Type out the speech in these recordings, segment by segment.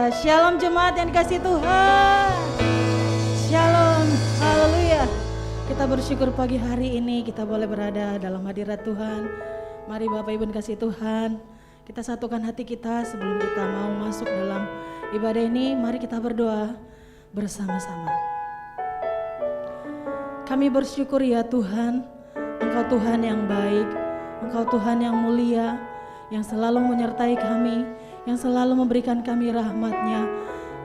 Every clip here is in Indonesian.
haleluya. Shalom jemaat yang dikasihi Tuhan. Shalom, haleluya. Kita bersyukur pagi hari ini kita boleh berada dalam hadirat Tuhan. Mari Bapak Ibu dikasihi Tuhan, kita satukan hati kita sebelum kita mau masuk dalam ibadah ini. Mari kita berdoa bersama-sama. Kami bersyukur ya Tuhan, Engkau Tuhan yang baik, Engkau Tuhan yang mulia, yang selalu menyertai kami, yang selalu memberikan kami rahmat-Nya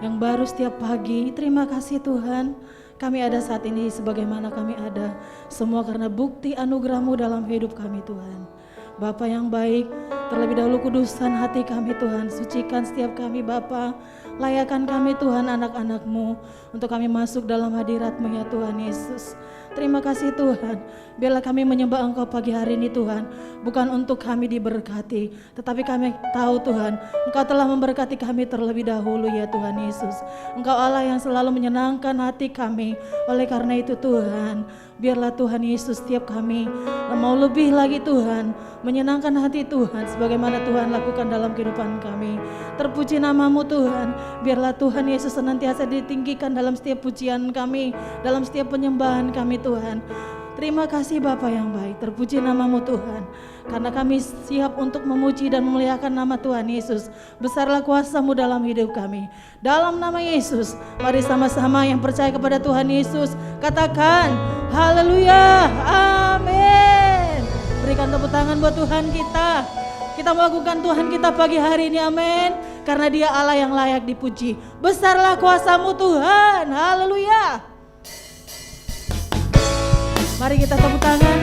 yang baru setiap pagi. Terima kasih Tuhan, kami ada saat ini sebagaimana kami ada, semua karena bukti anugerah-Mu dalam hidup kami Tuhan. Bapa yang baik, terlebih dahulu kuduskan hati kami Tuhan, sucikan setiap kami Bapa, layakan kami Tuhan anak-anak-Mu, untuk kami masuk dalam hadirat-Mu ya Tuhan Yesus. Terima kasih Tuhan, biarlah kami menyembah Engkau pagi hari ini Tuhan, bukan untuk kami diberkati, tetapi kami tahu Tuhan, Engkau telah memberkati kami terlebih dahulu ya Tuhan Yesus. Engkau Allah yang selalu menyenangkan hati kami, oleh karena itu Tuhan, biarlah Tuhan Yesus setiap kami mau lebih lagi Tuhan, menyenangkan hati Tuhan, sebagaimana Tuhan lakukan dalam kehidupan kami. Terpuji nama-Mu Tuhan, biarlah Tuhan Yesus senantiasa ditinggikan dalam setiap pujian kami, dalam setiap penyembahan kami Tuhan. Terima kasih Bapa yang baik, terpuji nama-Mu Tuhan, karena kami siap untuk memuji dan memuliakan nama Tuhan Yesus. Besarlah kuasa-Mu dalam hidup kami. Dalam nama Yesus, mari sama-sama yang percaya kepada Tuhan Yesus katakan haleluya, amin. Berikan tepuk tangan buat Tuhan kita. Kita melakukan Tuhan kita pagi hari ini, amin. Karena Dia Allah yang layak dipuji. Besarlah kuasa-Mu Tuhan, haleluya. Mari kita tepuk tangan.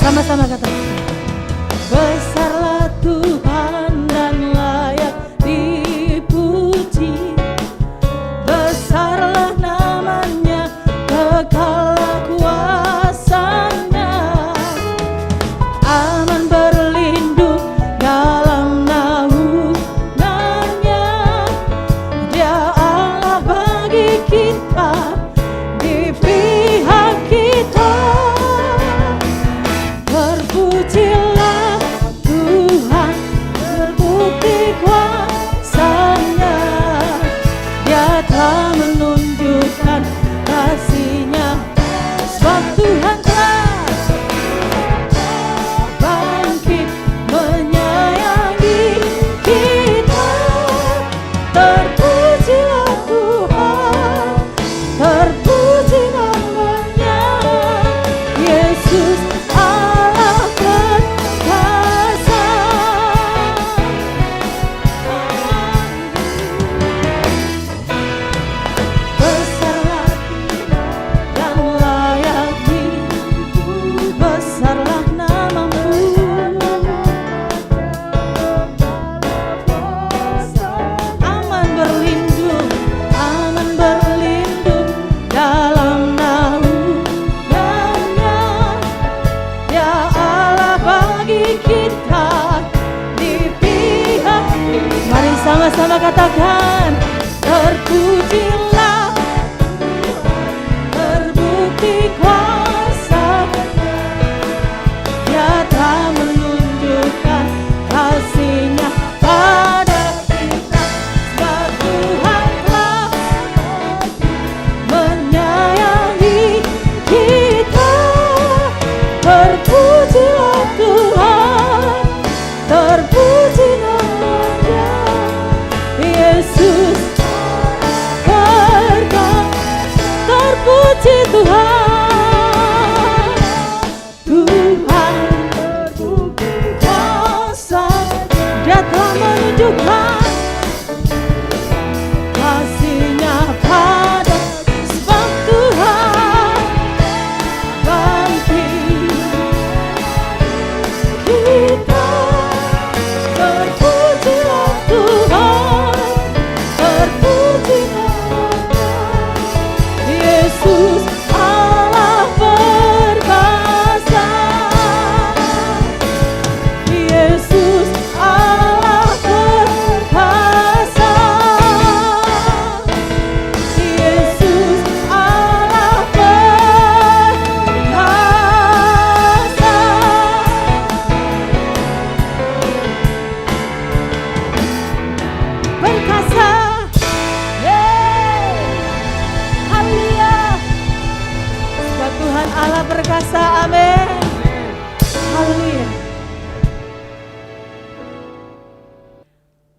Sama-sama katakan. Besarlah Tuhan dan layak dipuji. Besarlah namanya, kekallah kuasanya. Aman berlindung dalam naungannya. Dia Allah bagi kita, di pihak kita. Terpujilah Tuhan, terbukti kuasanya. Dia telah menunjukkan kasih-Nya, sebab Tuhan telah bangkit menyayangi kita. Terpujilah Tuhan, terpuji namanya, Yesus Allah perkasa. Besarlah dan layak dipuji, besarlah nama-Mu. Aman berlindung dalam naungannya. Ya Allah bagi kita, di pihak. Mari sama-sama katakan, terpujilah, terbukti kuasa. Dia telah menunjukkan kasih-Nya pada kita, sebab Tuhan telah menyayangi kita. Terpujilah Tuhan, terpuji namanya, Yesus perkasa. Yeay. Haleluya. Sebab Tuhan Allah perkasa. Amin. Haleluya.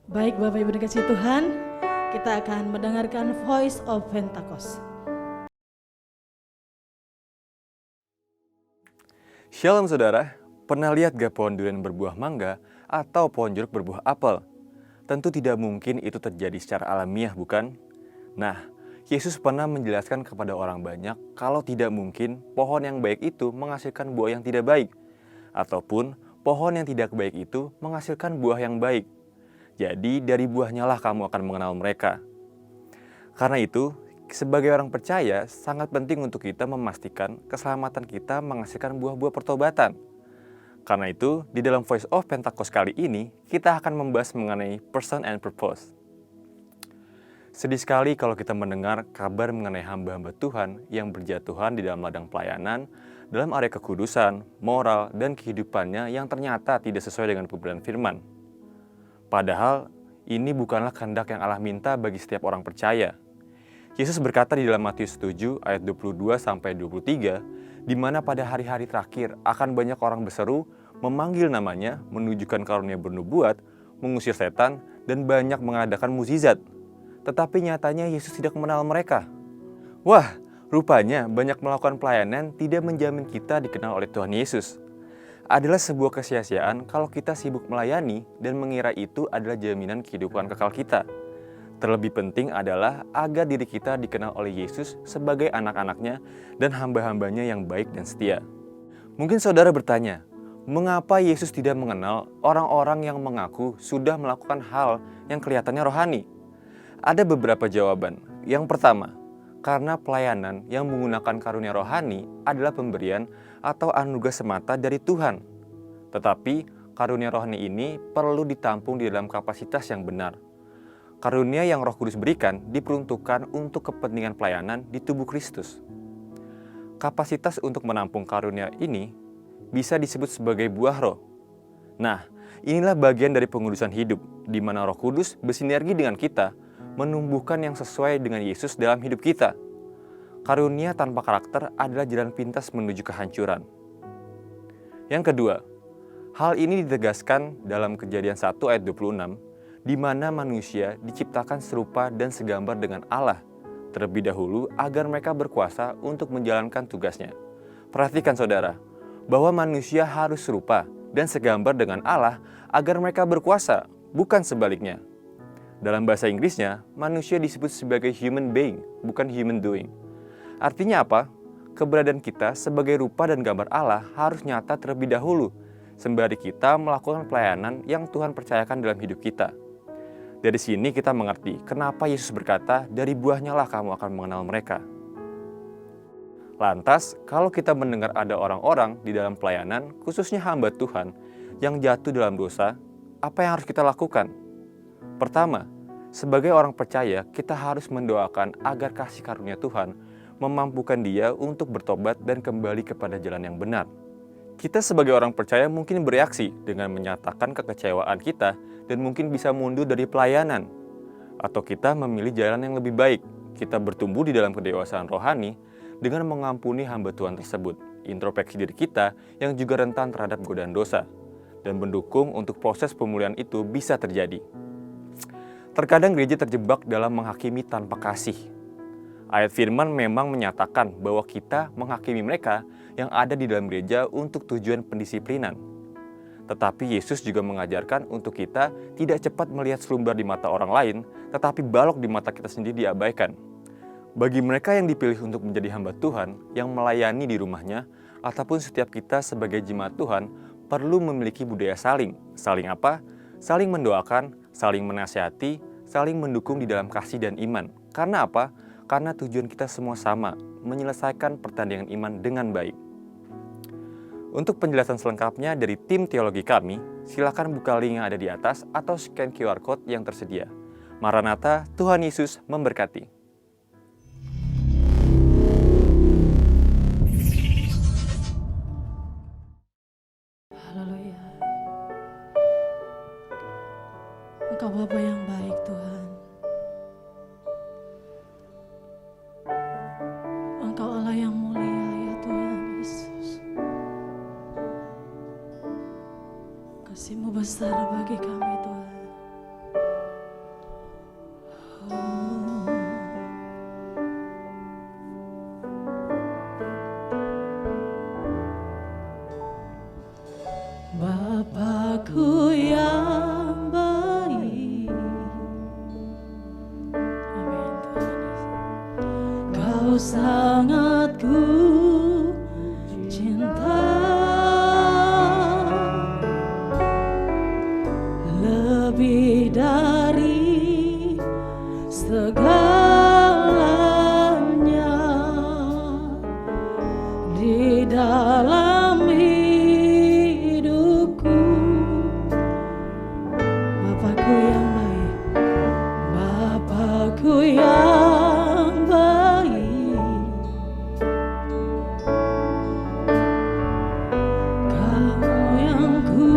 Baik Bapak Ibu dikasih Tuhan, kita akan mendengarkan Voice of Pentecost. Shalom saudara, pernah lihat gak pohon durian berbuah mangga atau pohon jeruk berbuah apel? Tentu tidak mungkin itu terjadi secara alamiah, bukan? Nah, Yesus pernah menjelaskan kepada orang banyak kalau tidak mungkin pohon yang baik itu menghasilkan buah yang tidak baik, ataupun pohon yang tidak baik itu menghasilkan buah yang baik. Jadi dari buahnya lah kamu akan mengenal mereka. Karena itu, sebagai orang percaya, sangat penting untuk kita memastikan keselamatan kita menghasilkan buah-buah pertobatan. Karena itu, di dalam Voice of Pentecost kali ini, kita akan membahas mengenai Person and Purpose. Sedih sekali kalau kita mendengar kabar mengenai hamba-hamba Tuhan yang berjatuhan di dalam ladang pelayanan, dalam area kekudusan, moral, dan kehidupannya yang ternyata tidak sesuai dengan pemberian firman. Padahal, ini bukanlah kehendak yang Allah minta bagi setiap orang percaya. Yesus berkata di dalam Matius 7 ayat 22-23, di mana pada hari-hari terakhir akan banyak orang berseru, memanggil namanya, menunjukkan karunia bernubuat, mengusir setan, dan banyak mengadakan mukjizat. Tetapi nyatanya Yesus tidak mengenal mereka. Wah, rupanya banyak melakukan pelayanan tidak menjamin kita dikenal oleh Tuhan Yesus. Adalah sebuah kesia-siaan kalau kita sibuk melayani dan mengira itu adalah jaminan kehidupan kekal kita. Terlebih penting adalah agar diri kita dikenal oleh Yesus sebagai anak-anaknya dan hamba-hambanya yang baik dan setia. Mungkin saudara bertanya, mengapa Yesus tidak mengenal orang-orang yang mengaku sudah melakukan hal yang kelihatannya rohani? Ada beberapa jawaban. Yang pertama, karena pelayanan yang menggunakan karunia rohani adalah pemberian atau anugerah semata dari Tuhan. Tetapi karunia rohani ini perlu ditampung di dalam kapasitas yang benar. Karunia yang Roh Kudus berikan diperuntukkan untuk kepentingan pelayanan di tubuh Kristus. Kapasitas untuk menampung karunia ini bisa disebut sebagai buah roh. Nah, inilah bagian dari pengudusan hidup, di mana Roh Kudus bersinergi dengan kita, menumbuhkan yang sesuai dengan Yesus dalam hidup kita. Karunia tanpa karakter adalah jalan pintas menuju kehancuran. Yang kedua, hal ini ditegaskan dalam Kejadian 1 ayat 26, di mana manusia diciptakan serupa dan segambar dengan Allah terlebih dahulu agar mereka berkuasa untuk menjalankan tugasnya. Perhatikan saudara, bahwa manusia harus serupa dan segambar dengan Allah agar mereka berkuasa, bukan sebaliknya. Dalam bahasa Inggrisnya, manusia disebut sebagai human being, bukan human doing. Artinya apa? Keberadaan kita sebagai rupa dan gambar Allah harus nyata terlebih dahulu, sembari kita melakukan pelayanan yang Tuhan percayakan dalam hidup kita. Dari sini kita mengerti kenapa Yesus berkata, dari buahnya lah kamu akan mengenal mereka. Lantas, kalau kita mendengar ada orang-orang di dalam pelayanan, khususnya hamba Tuhan, yang jatuh dalam dosa, apa yang harus kita lakukan? Pertama, sebagai orang percaya, kita harus mendoakan agar kasih karunia Tuhan memampukan dia untuk bertobat dan kembali kepada jalan yang benar. Kita sebagai orang percaya mungkin bereaksi dengan menyatakan kekecewaan kita dan mungkin bisa mundur dari pelayanan. Atau kita memilih jalan yang lebih baik. Kita bertumbuh di dalam kedewasaan rohani dengan mengampuni hamba Tuhan tersebut, introspeksi diri kita yang juga rentan terhadap godaan dosa, dan mendukung untuk proses pemulihan itu bisa terjadi. Terkadang gereja terjebak dalam menghakimi tanpa kasih. Ayat firman memang menyatakan bahwa kita menghakimi mereka yang ada di dalam gereja untuk tujuan pendisiplinan. Tetapi Yesus juga mengajarkan untuk kita tidak cepat melihat selumbar di mata orang lain, tetapi balok di mata kita sendiri diabaikan. Bagi mereka yang dipilih untuk menjadi hamba Tuhan, yang melayani di rumahnya, ataupun setiap kita sebagai jemaat Tuhan, perlu memiliki budaya saling. Saling apa? Saling mendoakan, saling menasihati, saling mendukung di dalam kasih dan iman. Karena apa? Karena tujuan kita semua sama, menyelesaikan pertandingan iman dengan baik. Untuk penjelasan selengkapnya dari tim teologi kami, silakan buka link yang ada di atas atau scan QR Code yang tersedia. Maranatha, Tuhan Yesus memberkati. Haleluya. Engkau Bapa yang baik Tuhan. sangat ku cinta, lebih dari segalanya di dalam hidupku. Bapakku yang baik, Bapakku yang baik, Kau yang ku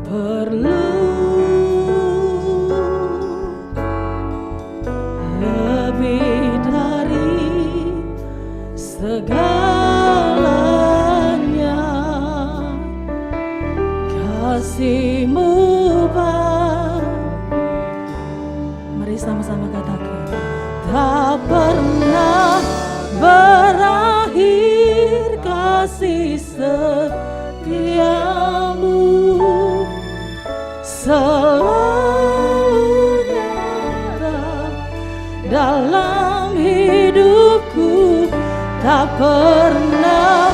perlu, lebih dari segalanya. Kasih-Mu mari sama-sama katakan, tak pernah berakhir kasih setiamu, selalu nyata dalam hidupku, tak pernah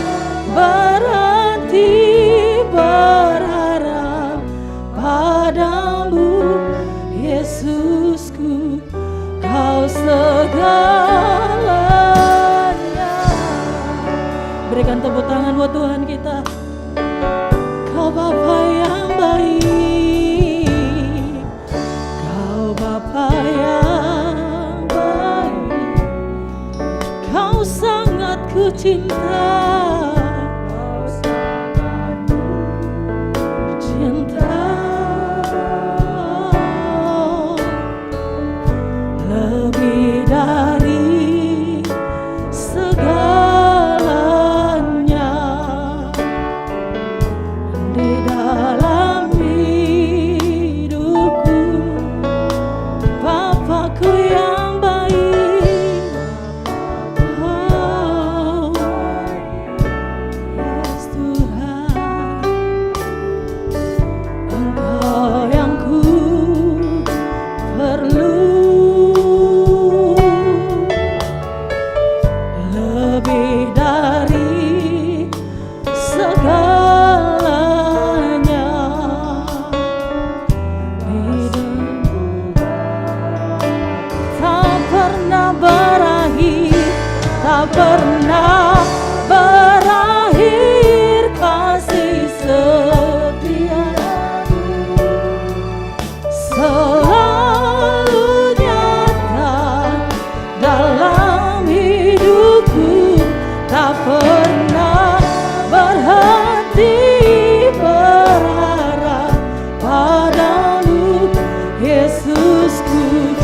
berhenti berharap padamu, Yesusku, Kau segalanya. Berikan tepuk tangan buat Tuhan kita. Kau Bapa yang baik, Kau Bapa yang baik, Kau sangat ku cinta, lebih dari segalanya di dalam hidupku. Bapakku yang baik, oh yes Tuhan, Engkau yang ku perlu, lebih dari segalanya. Tak pernah berakhir, tak pernah berakhir kasih setiamu, selalu nyata dalam hidupku, tak pernah berhenti berharap padamu, Yesusku,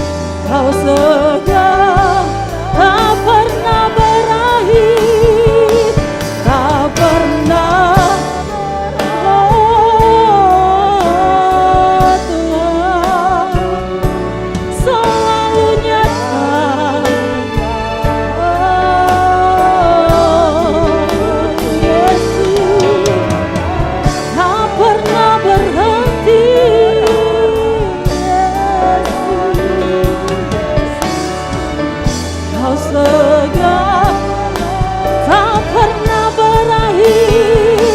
Kau segar, tak pernah berakhir, tak pernah, oh Tuhan, selalu nyata, oh Yesus, tak pernah berhenti, Kau segar, tak pernah berakhir,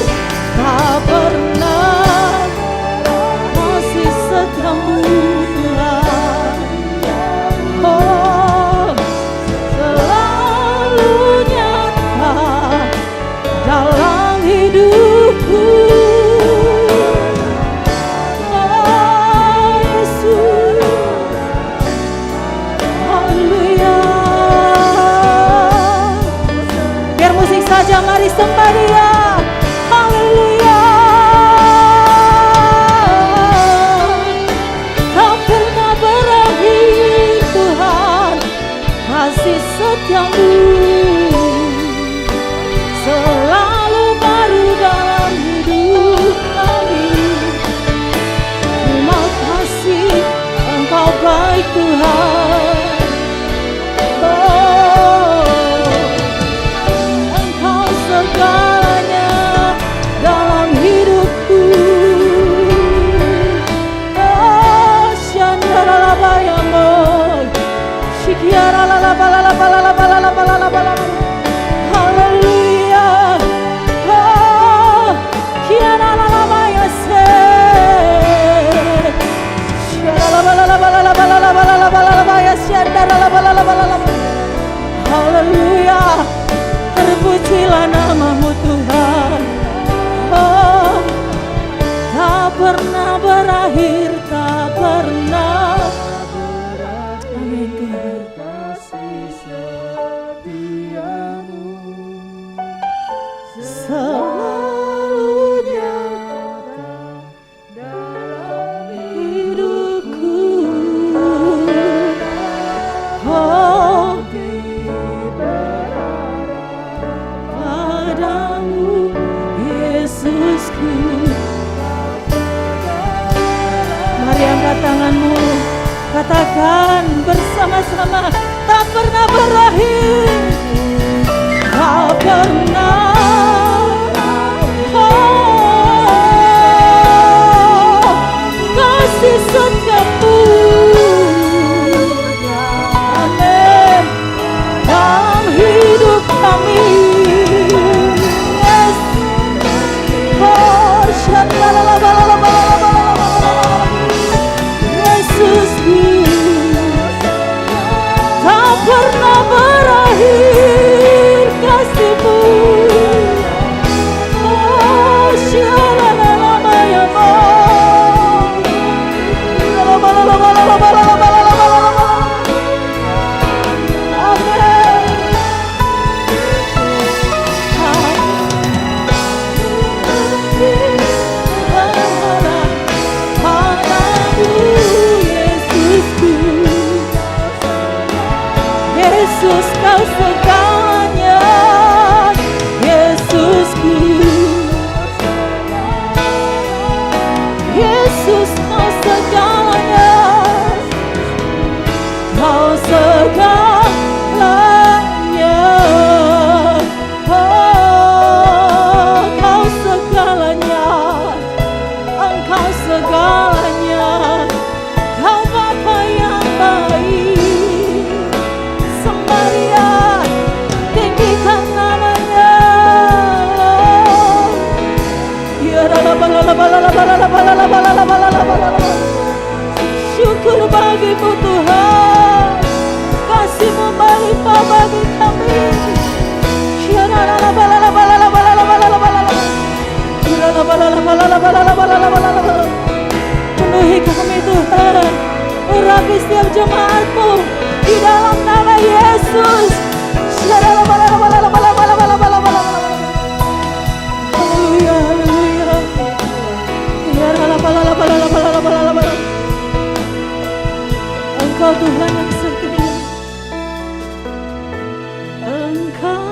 tak pernah, masih setiamu Tuhan, oh selalu nyata dalam hidupku, oh Yesus, haleluya. Biar musik saja, mari sembah Dia, haleluya. Tak pernah berakhir Tuhan, kasih setiamu selalu baru dalam hidup kami. Terima kasih, Engkau baik Tuhan. Engkau segalanya dalam hidupku. Oh, Shandara Labayamo, Shikiara Lalabalalabalalabalala. Haleluya. Oh, kiana la la la ya se. Haleluya, terpujilah namamu Tuhan. Oh, tak pernah berakhir, tak pernah. Amin Tuhan. Selalu nyata dalam hidupku. Oh, padamu Yesusku. Mari angkat tanganmu, katakan bersama-sama, tak pernah berakhir, tak pernah. Oh, kasih setiamu. Amin. Dalam hidup kami. Yes. Oh, Yesusku, tak pernah berakhir kasih-Mu. Oh, Yesus, Kau segalanya. Yesusku, Yesus, Kau segalanya. Kau segalanya. Oh, Kau segalanya. Engkau segalanya. Kau Bapa yang baik. Semaria, tinggikan namanya. Syukur bagimu Tuhan, kasih-Mu melimpah bagi kami. Penuhi kami Tuhan, urapi setiap jemaat-Mu di dalam nama Yesus. Haleluya, haleluya. Engkau Tuhan yang setia. Engkaulah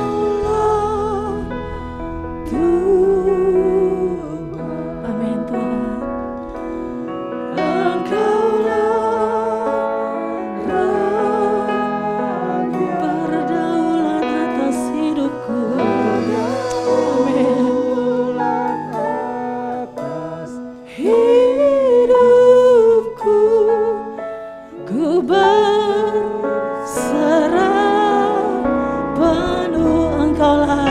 Tuhan. Amin Tuhan. Berdaulat atas hidupku. Amin. Hidupku ku berserah penuh. Engkaulah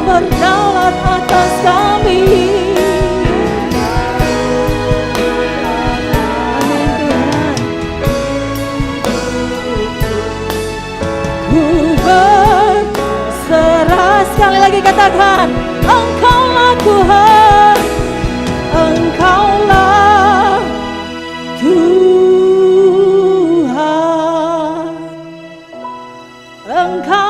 berdaulat atas kami. Amin Tuhan. Ku berserah, sekali lagi katakan, Engkaulah Tuhan, Engkaulah Tuhan, Engkau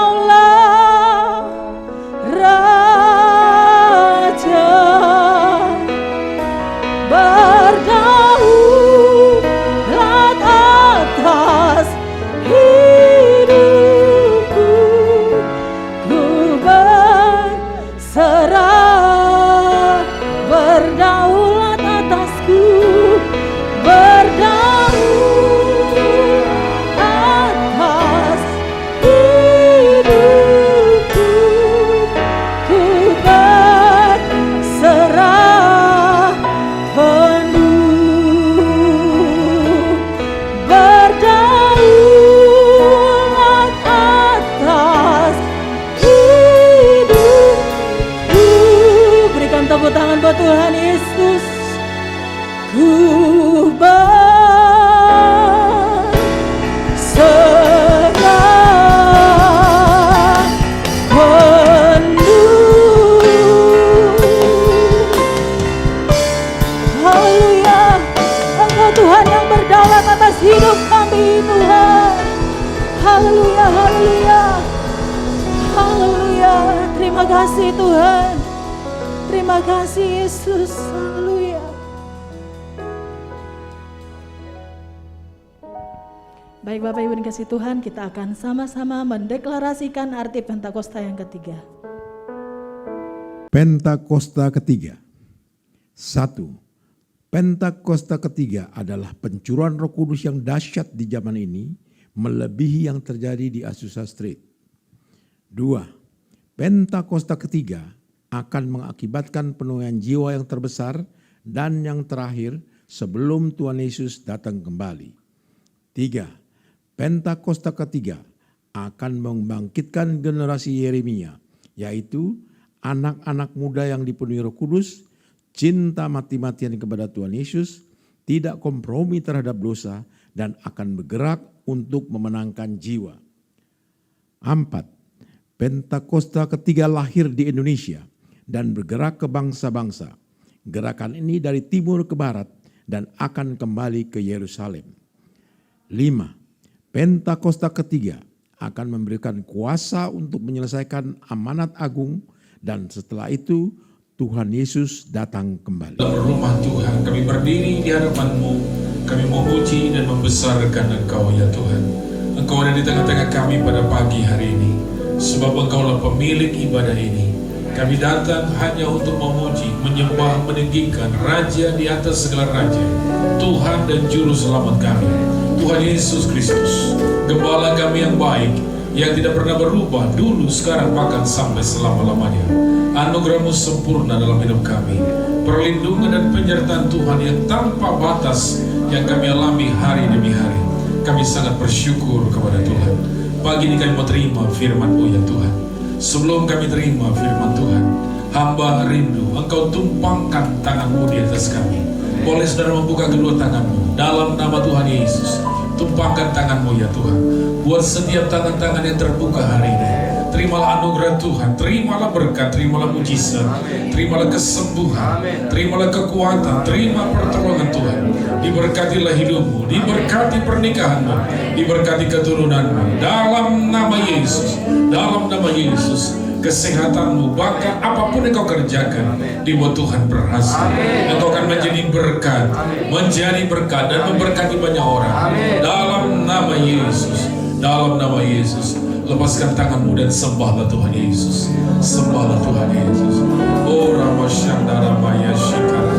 hamba Tuhan Yesus, ku berserah penuh. Haleluya, Engkau Tuhan yang berdaulat atas hidup kami Tuhan. Haleluya, haleluya, haleluya. Terima kasih Tuhan. Terima kasih Yesus. Haleluya. Baik Bapak Ibu dikasih Tuhan, kita akan sama-sama mendeklarasikan arti Pentakosta yang ketiga. Pentakosta ketiga. 1. Pentakosta ketiga adalah pencurahan Roh Kudus yang dahsyat di zaman ini, melebihi yang terjadi di Azusa Street. 2. Pentakosta ketiga akan mengakibatkan penuaian jiwa yang terbesar dan yang terakhir sebelum Tuhan Yesus datang kembali. 3. Pentakosta ketiga akan membangkitkan generasi Yeremia, yaitu anak-anak muda yang dipenuhi Roh Kudus, cinta mati-matian kepada Tuhan Yesus, tidak kompromi terhadap dosa, dan akan bergerak untuk memenangkan jiwa. 4. Pentakosta ketiga lahir di Indonesia dan bergerak ke bangsa-bangsa. Gerakan ini dari timur ke barat dan akan kembali ke Yerusalem. 5. Pentakosta ketiga akan memberikan kuasa untuk menyelesaikan amanat agung, dan setelah itu Tuhan Yesus datang kembali. Dalam rumah Tuhan, kami berdiri di hadapan-Mu. Kami memuji dan membesarkan Engkau ya Tuhan. Engkau ada di tengah-tengah kami pada pagi hari ini. Sebab Engkaulah pemilik ibadah ini. Kami datang hanya untuk memuji, menyembah, meninggikan Raja di atas segala Raja, Tuhan dan Juru Selamat kami, Tuhan Yesus Kristus, Gembala kami yang baik, yang tidak pernah berubah, dulu, sekarang, bahkan sampai selama-lamanya. Anugerah-Mu sempurna dalam hidup kami, perlindungan dan penyertaan Tuhan yang tanpa batas yang kami alami hari demi hari. Kami sangat bersyukur kepada Tuhan. Pagi ini kami mau terima firman-Mu ya Tuhan. Sebelum kami terima firman Tuhan, hamba rindu Engkau tumpangkan tangan-Mu di atas kami. Boleh saudara membuka kedua tangan-Mu dalam nama Tuhan Yesus. Tumpangkan tangan-Mu ya Tuhan. Buat setiap tangan-tangan yang terbuka hari ini, terimalah anugerah Tuhan, terimalah berkat, terimalah mujizat, terimalah kesembuhan, terimalah kekuatan, terima pertolongan Tuhan. Diberkatilah hidupmu, diberkati pernikahanmu, diberkati keturunanmu, dalam nama Yesus, dalam nama Yesus. Kesehatanmu, bahkan apapun yang kau kerjakan, dibuat Tuhan berhasil. Engkau akan menjadi berkat, dan memberkati banyak orang. Dalam nama Yesus, dalam nama Yesus. Lepaskan tanganmu dan sembahlah Tuhan Yesus. Sembahlah Tuhan Yesus. Oh Ramashandara Maya Shikara.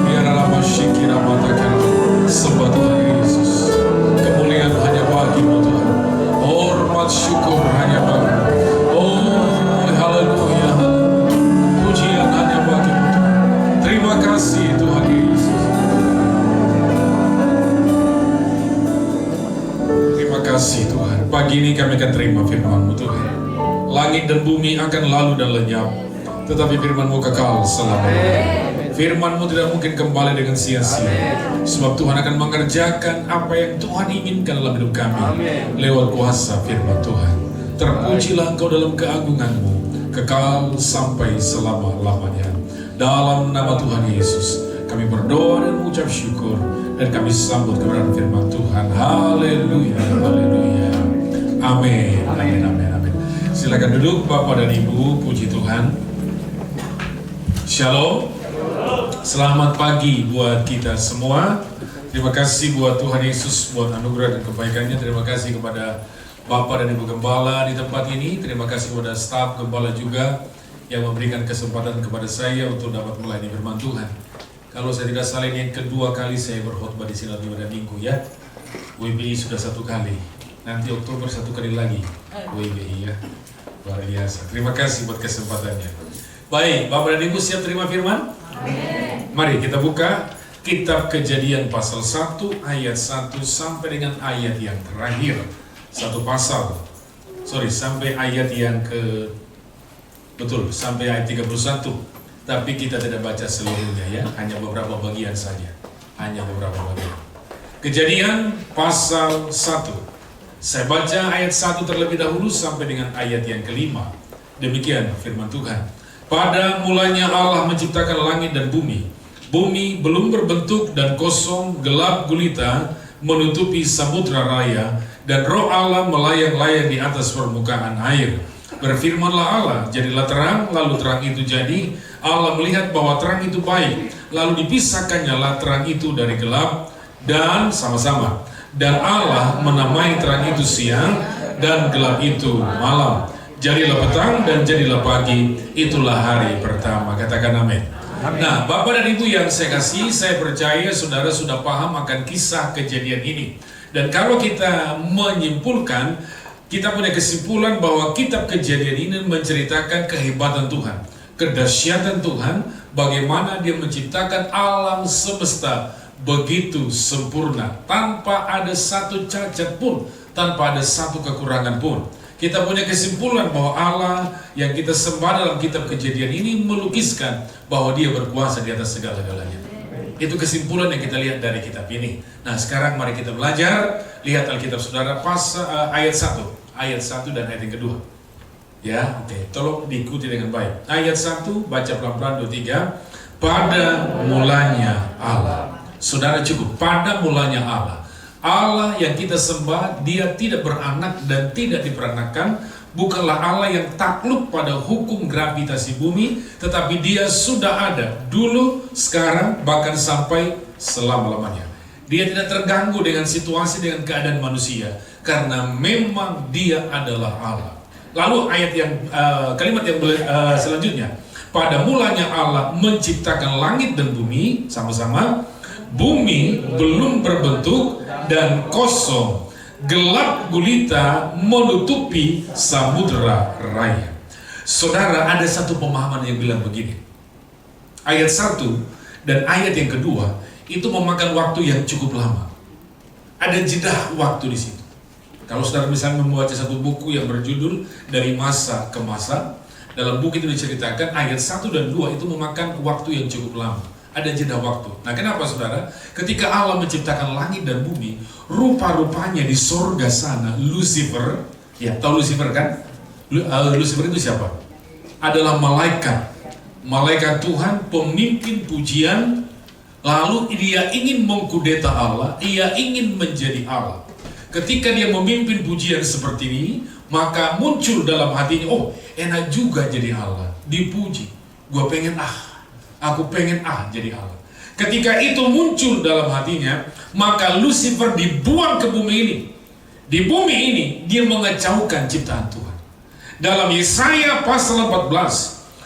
Biarlah Mashikira matakan. Sembah Tuhan Yesus. Kemuliaan hanya bagi-Mu Tuhan. Hormat syukur hanya bagi-Mu. Oh haleluya. Pujian hanya bagi-Mu Tuhan. Terima kasih Tuhan Yesus. Terima kasih Tuhan. Pagi ini kami akan terima firman-Mu Tuhan. Langit dan bumi akan lalu dan lenyap, tetapi firman-Mu kekal selama-lamanya. Firman-Mu tidak mungkin kembali dengan sia-sia. Sebab Tuhan akan mengerjakan apa yang Tuhan inginkan dalam hidup kami lewat kuasa firman Tuhan. Terpujilah Engkau dalam keagungan-Mu, kekal sampai selama-lamanya. Dalam nama Tuhan Yesus, kami berdoa dan mengucap syukur, dan kami sambut kebenaran firman Tuhan. Haleluya, haleluya. Amin, amin, amin, amin. Silakan duduk Bapak dan Ibu, puji Tuhan. Shalom. Selamat pagi buat kita semua. Terima kasih buat Tuhan Yesus, buat anugerah dan kebaikannya. Terima kasih kepada Bapak dan Ibu Gembala di tempat ini. Terima kasih kepada staf Gembala juga yang memberikan kesempatan kepada saya untuk dapat melayani firman Tuhan. Kalau saya tidak salah ini yang kedua kali saya berkhotbah di Sinar pada Minggu ya. WBI sudah 1 kali. Nanti Oktober 1 kali lagi WBI ya. Luar biasa. Terima kasih buat kesempatannya. Baik, Bapak dan Ibu siap terima firman? Amin. Mari kita buka Kitab Kejadian pasal 1 ayat 1 sampai dengan ayat yang terakhir. Sampai ayat yang sampai ayat 31. tapi kita tidak baca seluruhnya ya, hanya beberapa bagian saja. Hanya beberapa bagian. Kejadian pasal 1. Saya baca ayat 1 terlebih dahulu sampai dengan ayat yang kelima. Demikian firman Tuhan. Pada mulanya Allah menciptakan langit dan bumi. Bumi belum berbentuk dan kosong, gelap gulita menutupi samudra raya, dan roh Allah melayang-layang di atas permukaan air. Berfirmanlah Allah, jadilah terang, lalu terang itu jadi. Allah melihat bahwa terang itu baik, lalu dipisahkannya terang itu dari gelap, dan sama-sama. Dan Allah menamai terang itu siang, dan gelap itu malam. Jadilah petang dan jadilah pagi, itulah hari pertama. Katakan amin. Nah, Bapak dan Ibu yang saya kasih, saya percaya saudara sudah paham akan kisah kejadian ini. Dan kalau kita menyimpulkan, kita punya kesimpulan bahwa kitab Kejadian ini menceritakan kehebatan Tuhan, kedahsyatan Tuhan, bagaimana Dia menciptakan alam semesta begitu sempurna, tanpa ada satu cacat pun, tanpa ada satu kekurangan pun. Kita punya kesimpulan bahwa Allah yang kita sembah dalam kitab Kejadian ini melukiskan bahwa Dia berkuasa di atas segala-galanya. Itu kesimpulan yang kita lihat dari kitab ini. Nah, sekarang mari kita belajar. Lihat Alkitab saudara ayat 1 dan ayat yang kedua. Ya, oke. Tolong diikuti dengan baik. Ayat 1, baca pelan-pelan, 2, 3. Pada mulanya Allah. Saudara cukup, pada mulanya Allah. Allah yang kita sembah, Dia tidak beranak dan tidak diperanakan. Bukanlah Allah yang takluk pada hukum gravitasi bumi, tetapi Dia sudah ada dulu, sekarang, bahkan sampai selama-lamanya. Dia tidak terganggu dengan situasi, dengan keadaan manusia, karena memang Dia adalah Allah. Lalu kalimat yang selanjutnya, pada mulanya Allah menciptakan langit dan bumi, sama-sama. Bumi belum berbentuk dan kosong, gelap gulita menutupi samudra raya. Saudara, ada satu pemahaman yang bilang begini. Ayat 1 dan ayat yang kedua itu memakan waktu yang cukup lama. Ada jeda waktu di situ. Kalau saudara misalnya membaca satu buku yang berjudul Dari Masa ke Masa, dalam buku itu diceritakan ayat 1 dan 2 itu memakan waktu yang cukup lama. Ada jeda waktu. Nah, kenapa saudara? Ketika Allah menciptakan langit dan bumi, rupa-rupanya di sorga sana, Lucifer, ya tahu Lucifer kan? Lucifer itu siapa? Adalah malaikat. Malaikat Tuhan, pemimpin pujian, lalu dia ingin mengkudeta Allah, ia ingin menjadi Allah. Ketika dia memimpin pujian seperti ini, maka muncul dalam hatinya, oh enak juga jadi Allah, dipuji. Gua pengen aku pengen jadi Allah. Ketika itu muncul dalam hatinya, maka Lucifer dibuang ke bumi ini. Di bumi ini dia mengacaukan ciptaan Tuhan. Dalam Yesaya pasal 14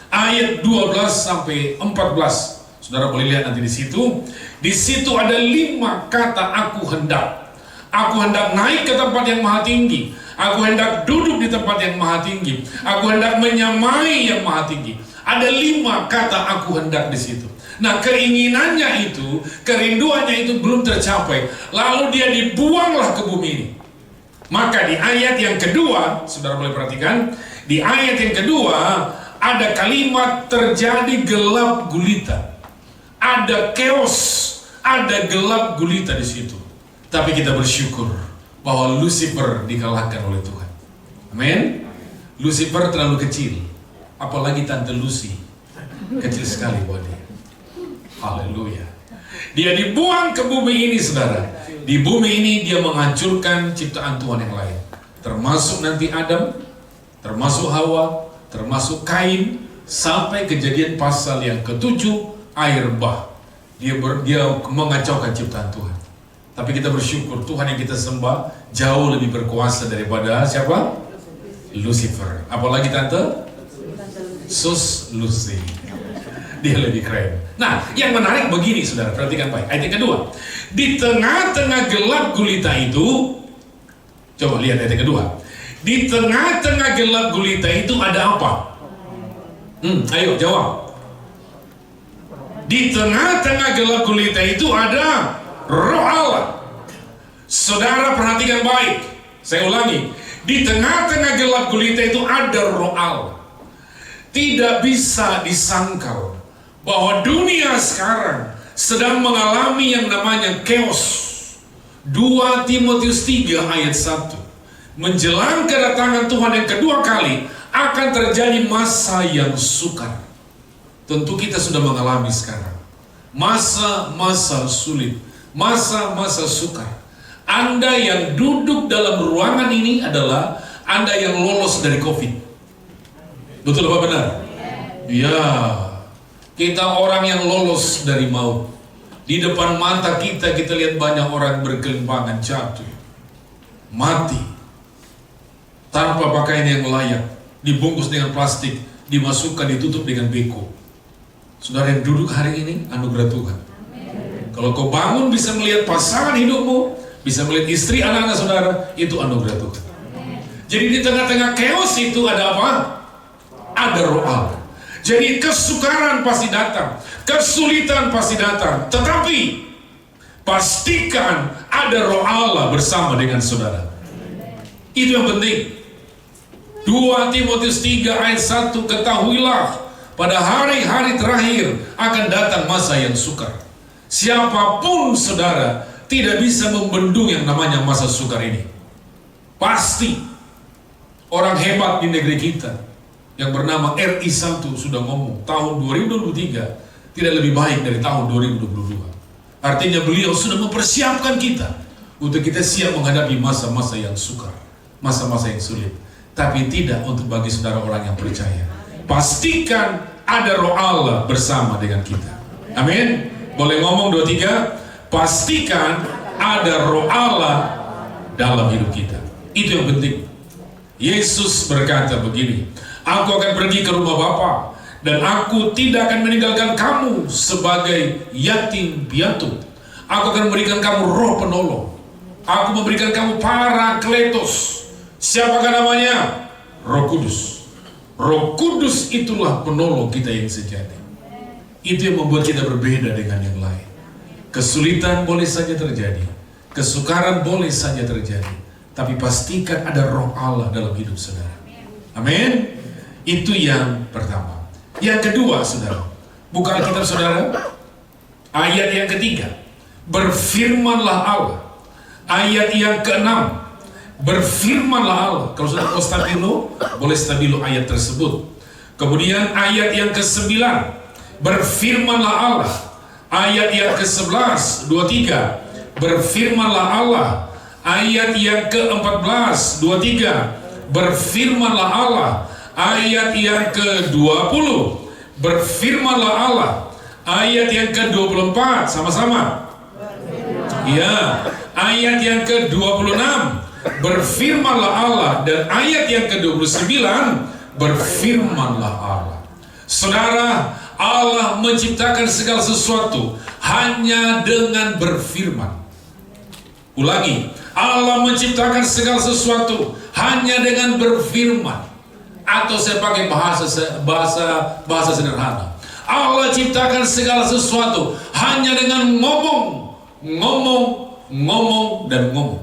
ayat 12 sampai 14, saudara boleh lihat nanti di situ. Di situ ada 5 kata aku hendak. Aku hendak naik ke tempat yang maha tinggi. Aku hendak duduk di tempat yang maha tinggi. Aku hendak menyamai yang maha tinggi. Ada 5 kata aku hendak di situ. Nah, keinginannya itu, kerinduannya itu belum tercapai. Lalu dia dibuanglah ke bumi ini. Maka di ayat yang kedua, saudara boleh perhatikan, di ayat yang kedua ada kalimat terjadi gelap gulita. Ada chaos, ada gelap gulita di situ. Tapi kita bersyukur bahwa Lucifer dikalahkan oleh Tuhan. Amin. Lucifer terlalu kecil. Apalagi Tante Lucy, kecil sekali buat dia. Haleluya. Dia dibuang ke bumi ini, saudara. Di bumi ini dia menghancurkan ciptaan Tuhan yang lain. Termasuk nanti Adam, termasuk Hawa, termasuk Kain, sampai Kejadian pasal yang ke-7, air bah. Dia mengacaukan ciptaan Tuhan. Tapi kita bersyukur Tuhan yang kita sembah jauh lebih berkuasa daripada siapa? Lucifer. Apalagi Tante? Sus Lucy. Dia lebih keren. Nah, yang menarik begini, saudara, perhatikan baik. Ayat yang kedua. Di tengah-tengah gelap gulita itu, coba lihat ayat yang kedua. Di tengah-tengah gelap gulita itu ada apa? Ayo jawab. Di tengah-tengah gelap gulita itu ada Roh Allah. Saudara perhatikan baik. Saya ulangi. Di tengah-tengah gelap gulita itu ada Roh Allah. Tidak bisa disangkal bahwa dunia sekarang sedang mengalami yang namanya chaos. 2 Timotius 3 ayat 1. Menjelang kedatangan Tuhan yang kedua kali akan terjadi masa yang sukar. Tentu kita sudah mengalami sekarang masa-masa sulit, masa-masa sukar. Anda yang duduk dalam ruangan ini adalah Anda yang lolos dari COVID. Betul apa benar? Ya, kita orang yang lolos dari maut. Di depan mata kita lihat banyak orang bergelimpangan jatuh, mati, tanpa pakaian yang layak, dibungkus dengan plastik, dimasukkan, ditutup dengan beko. Saudara yang duduk hari ini, anugerah Tuhan. Kalau kau bangun bisa melihat pasangan hidupmu, bisa melihat istri anak-anak saudara, itu anugerah Tuhan. Jadi di tengah-tengah chaos itu ada apa? Ada roh Allah. Jadi kesukaran pasti datang, kesulitan pasti datang, tetapi pastikan ada roh Allah bersama dengan saudara. Itu yang penting. 2 Timotius 3 ayat 1, ketahuilah pada hari-hari terakhir akan datang masa yang sukar. Siapapun saudara tidak bisa membendung yang namanya masa sukar ini. Pasti orang hebat di negeri kita yang bernama RI 1 sudah ngomong tahun 2023 tidak lebih baik dari tahun 2022. Artinya beliau sudah mempersiapkan kita untuk kita siap menghadapi masa-masa yang sukar, masa-masa yang sulit. Tapi tidak untuk bagi saudara orang yang percaya. Pastikan ada roh Allah bersama dengan kita. Amin. Boleh ngomong 2, 3. Pastikan ada roh Allah dalam hidup kita. Itu yang penting. Yesus berkata begini, aku akan pergi ke rumah Bapa dan aku tidak akan meninggalkan kamu sebagai yatim piatu. Aku akan memberikan kamu roh penolong. Aku memberikan kamu Parakletos. Siapakah namanya? Roh Kudus. Roh Kudus itulah penolong kita yang sejati. Itu yang membuat kita berbeda dengan yang lain. Kesulitan boleh saja terjadi, kesukaran boleh saja terjadi, tapi pastikan ada roh Allah dalam hidup saudara. Amin. Itu yang pertama. Yang kedua, saudara, buka Alkitab saudara, ayat yang ketiga, berfirmanlah Allah. Ayat yang keenam, berfirmanlah Allah. Kalau sudah mau stabilo, boleh stabilo ayat tersebut. Kemudian ayat yang ke-9, berfirmanlah Allah. Ayat yang ke-11, 23, berfirmanlah Allah. Ayat yang ke-14, 23, berfirmanlah Allah. Ayat yang ke-20, berfirmanlah Allah. Ayat yang ke-24, sama-sama. Ya, ayat yang ke-26, berfirmanlah Allah. Dan ayat yang ke-29, berfirmanlah Allah. Saudara, Allah menciptakan segala sesuatu hanya dengan berfirman. Ulangi, Allah menciptakan segala sesuatu hanya dengan berfirman. Atau saya pakai bahasa sederhana. Allah ciptakan segala sesuatu hanya dengan ngomong, dan ngomong.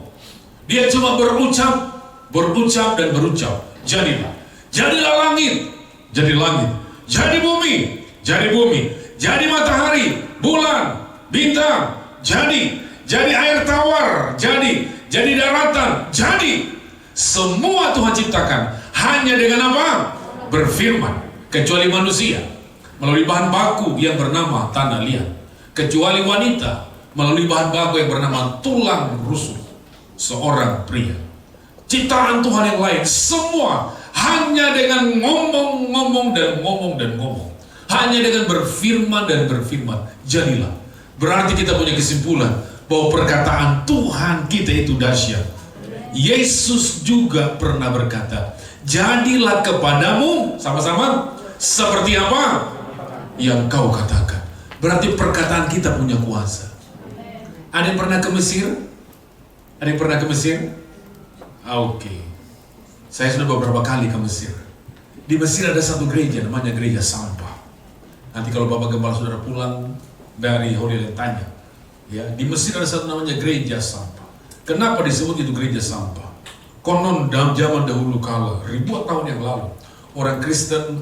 Dia cuma berucap dan berucap. Jadilah. Jadilah langit, jadi langit. Jadi bumi, jadi bumi. Jadi matahari, bulan, bintang, jadi. Jadi air tawar, jadi daratan, jadi. Semua Tuhan ciptakan hanya dengan apa? Berfirman. Kecuali manusia, melalui bahan baku yang bernama tanah liat. Kecuali wanita, melalui bahan baku yang bernama tulang rusuk seorang pria. Ciptaan Tuhan yang lain, semua hanya dengan ngomong dan ngomong. Hanya dengan berfirman dan berfirman, jadilah. Berarti kita punya kesimpulan bahwa perkataan Tuhan kita itu dahsyat. Yesus juga pernah berkata, jadilah kepadamu, sama-sama, seperti apa yang kau katakan. Berarti perkataan kita punya kuasa. Ada yang pernah ke Mesir? Ada yang pernah ke Mesir? Oke. Saya sudah beberapa kali ke Mesir. Di Mesir ada satu gereja, namanya gereja sampah. Nanti kalau Bapak Gembala saudara pulang dari Holy Land tanya, ya, di Mesir ada satu namanya gereja sampah. Kenapa disebut itu gereja sampah? Konon dalam zaman dahulu kala, ribuan tahun yang lalu, orang Kristen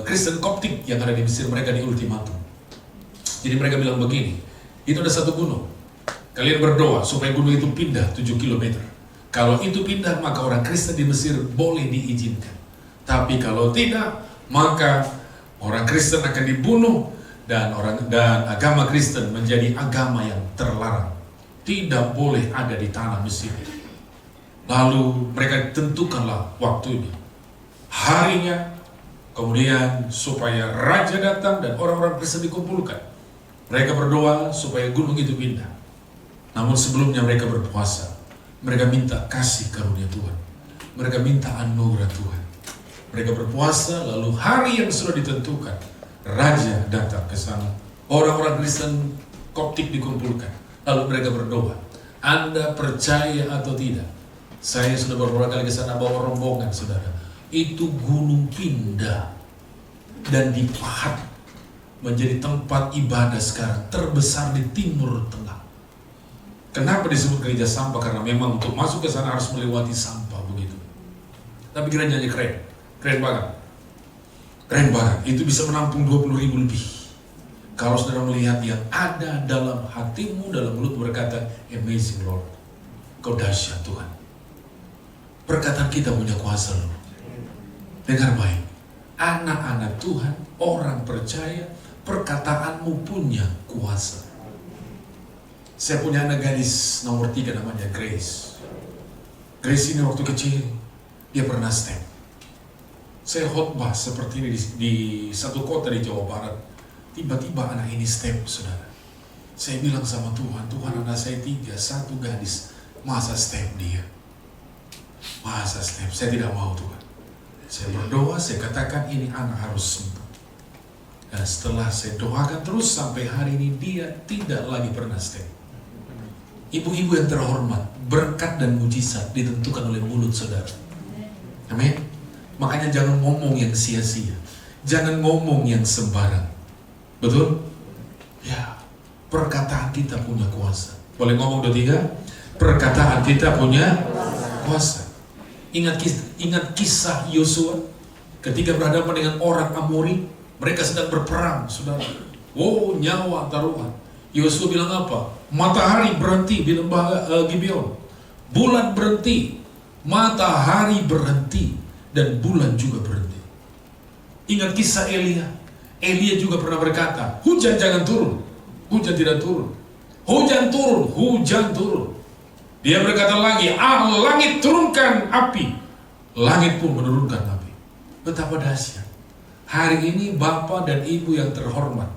Kristen Koptik yang ada di Mesir, mereka di ultimatum. Jadi mereka bilang begini, itu ada satu gunung, kalian berdoa supaya gunung itu pindah 7 km. Kalau itu pindah, maka orang Kristen di Mesir boleh diizinkan. Tapi kalau tidak, maka orang Kristen akan dibunuh dan agama Kristen menjadi agama yang terlarang. Tidak boleh ada di tanah Mesir. Lalu mereka tentukanlah waktunya, harinya, kemudian supaya raja datang dan orang-orang Kristen dikumpulkan. Mereka berdoa supaya gunung itu pindah. Namun sebelumnya mereka berpuasa. Mereka minta kasih karunia Tuhan. Mereka minta anugerah Tuhan. Mereka berpuasa, lalu hari yang sudah ditentukan, raja datang ke sana. Orang-orang Kristen Koptik dikumpulkan. Lalu mereka berdoa. Anda percaya atau tidak? Saya sudah beberapa kali ke sana bawa rombongan, saudara. Itu gunung pindah dan dipahat menjadi tempat ibadah sekarang terbesar di Timur Tengah. Kenapa disebut gereja sampah? Karena memang untuk masuk ke sana harus melewati sampah begitu. Tapi gerejanya keren banget. Itu bisa menampung 20.000 lebih. Kalau saudara melihat yang ada dalam hatimu, dalam mulut berkata, amazing Lord, Kau dahsyat Tuhan. Perkataan kita punya kuasa loh. Dengar baik, anak-anak Tuhan, orang percaya, perkataanmu punya kuasa. Saya punya anak gadis nomor 3 namanya Grace. Grace ini waktu kecil, dia pernah step. Saya khotbah seperti ini di satu kota di Jawa Barat. Tiba-tiba anak ini step, saudara. Saya bilang sama Tuhan, Tuhan anak saya 3, satu gadis. Masa step dia? Masa step? Saya tidak mau Tuhan. Saya berdoa, saya katakan ini anak harus sembuh. Dan setelah saya doakan terus sampai hari ini dia tidak lagi pernah step. Ibu-ibu yang terhormat, berkat dan mujizat ditentukan oleh mulut saudara. Amin. Makanya jangan ngomong yang sia-sia. Jangan ngomong yang sembarang. Betul? Ya, perkataan kita punya kuasa. Boleh ngomong 2, 3? Perkataan kita punya kuasa. Ingat kisah Yosua ketika berhadapan dengan orang Amori, mereka sedang berperang, saudara. Oh, nyawa taruhan. Yosua bilang apa? Matahari berhenti di lembah Gibeon, bulan berhenti, matahari berhenti, dan bulan juga berhenti. Ingat kisah Elia. Elia juga pernah berkata, hujan jangan turun, hujan tidak turun. Hujan turun, hujan turun. Dia berkata lagi, langit turunkan api. Langit pun menurunkan api. Betapa dahsyat. Hari ini Bapak dan Ibu yang terhormat,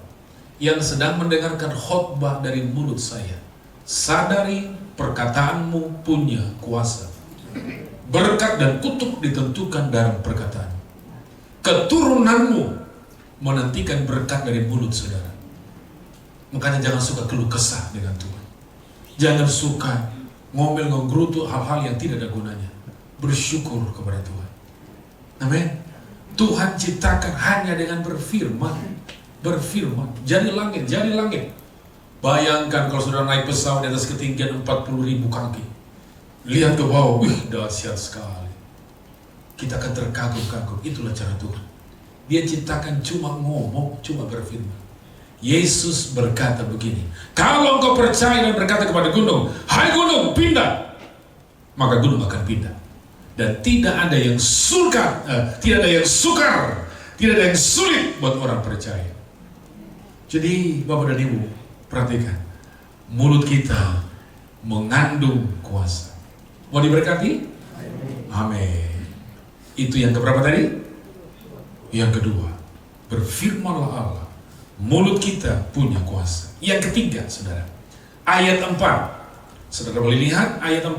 yang sedang mendengarkan khotbah dari mulut saya, sadari perkataanmu punya kuasa. Berkat dan kutuk ditentukan dalam perkataan. Keturunanmu menantikan berkat dari mulut saudara. Makanya jangan suka keluh kesah dengan Tuhan. Jangan suka ngomel-ngonggerutu hal-hal yang tidak ada gunanya. Bersyukur kepada Tuhan. Amin. Tuhan ciptakan hanya dengan berfirman. Berfirman. Jadi langit, jadi langit. Bayangkan kalau saudara naik pesawat di atas ketinggian 40.000 kaki. Lihat ke bawah, wih dahsyat sekali. Kita akan terkagum-kagum. Itulah cara Tuhan. Dia ciptakan cuma ngomong, cuma berfirman. Yesus berkata begini, kalau engkau percaya dan berkata kepada gunung, hai gunung pindah, maka gunung akan pindah. Dan tidak ada yang sukar, tidak ada yang sulit buat orang percaya. Jadi Bapak dan Ibu, perhatikan, mulut kita mengandung kuasa. Mau diberkati? Amin. Itu yang keberapa tadi? Yang kedua, berfirmanlah Allah. Mulut kita punya kuasa. Yang ketiga, saudara, ayat 4. Saudara boleh lihat ayat 4.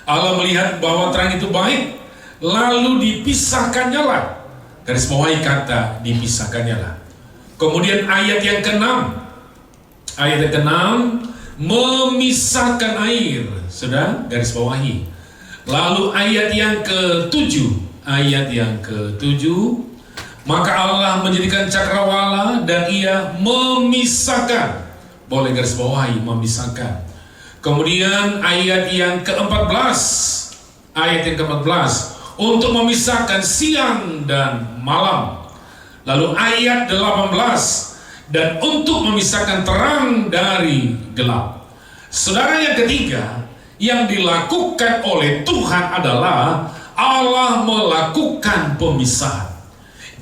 Allah melihat bahwa terang itu baik, lalu dipisahkannya lah. Garis bawahi kata dipisahkannya lah. Kemudian ayat yang ke-6. Ayat yang ke-6, memisahkan air. Sudah, garis bawahi. Lalu ayat yang ke-7. Ayat yang ke-7, maka Allah menjadikan cakrawala dan ia memisahkan. Boleh garis bawahi, memisahkan. Kemudian ayat yang ke-14. Ayat yang ke-14. untuk memisahkan siang dan malam. Lalu ayat 18, dan untuk memisahkan terang dari gelap. Saudara, yang ketiga yang dilakukan oleh Tuhan adalah Allah melakukan pemisahan.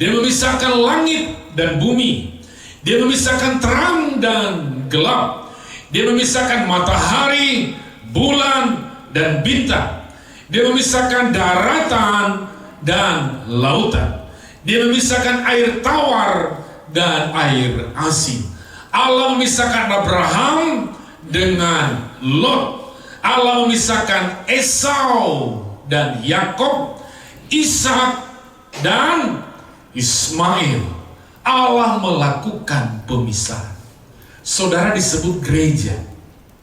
Dia memisahkan langit dan bumi. Dia memisahkan terang dan gelap. Dia memisahkan matahari, bulan, dan bintang. Dia memisahkan daratan dan lautan. Dia memisahkan air tawar dan air asin. Allah memisahkan Abraham dengan Lot. Allah memisahkan Esau dan Yakob, Ishak dan Ismail. Allah melakukan pemisahan. Saudara, disebut gereja.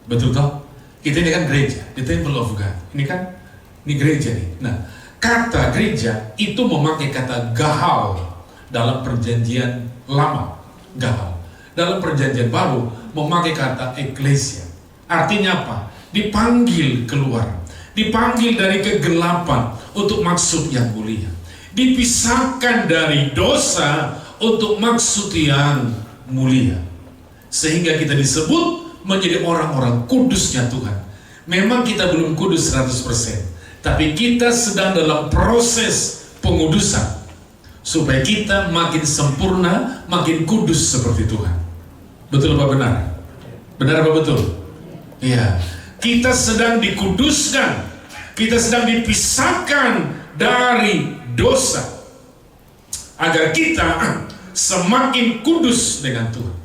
Betul toh? Kita ini kan gereja, the temple of God. Ini kan, ini gereja nih. Nah, kata gereja itu memakai kata gahal dalam perjanjian lama. Gahal. Dalam perjanjian baru memakai kata eklesia. Artinya apa? Dipanggil keluar. Dipanggil dari kegelapan untuk maksud yang mulia. Dipisahkan dari dosa untuk maksud yang mulia. Sehingga kita disebut menjadi orang-orang kudusnya Tuhan. Memang kita belum kudus 100%, tapi kita sedang dalam proses pengudusan supaya kita makin sempurna, makin kudus seperti Tuhan. Betul apa benar? Benar apa betul? Iya. Kita sedang dikuduskan, kita sedang dipisahkan dari dosa agar kita semakin kudus dengan Tuhan.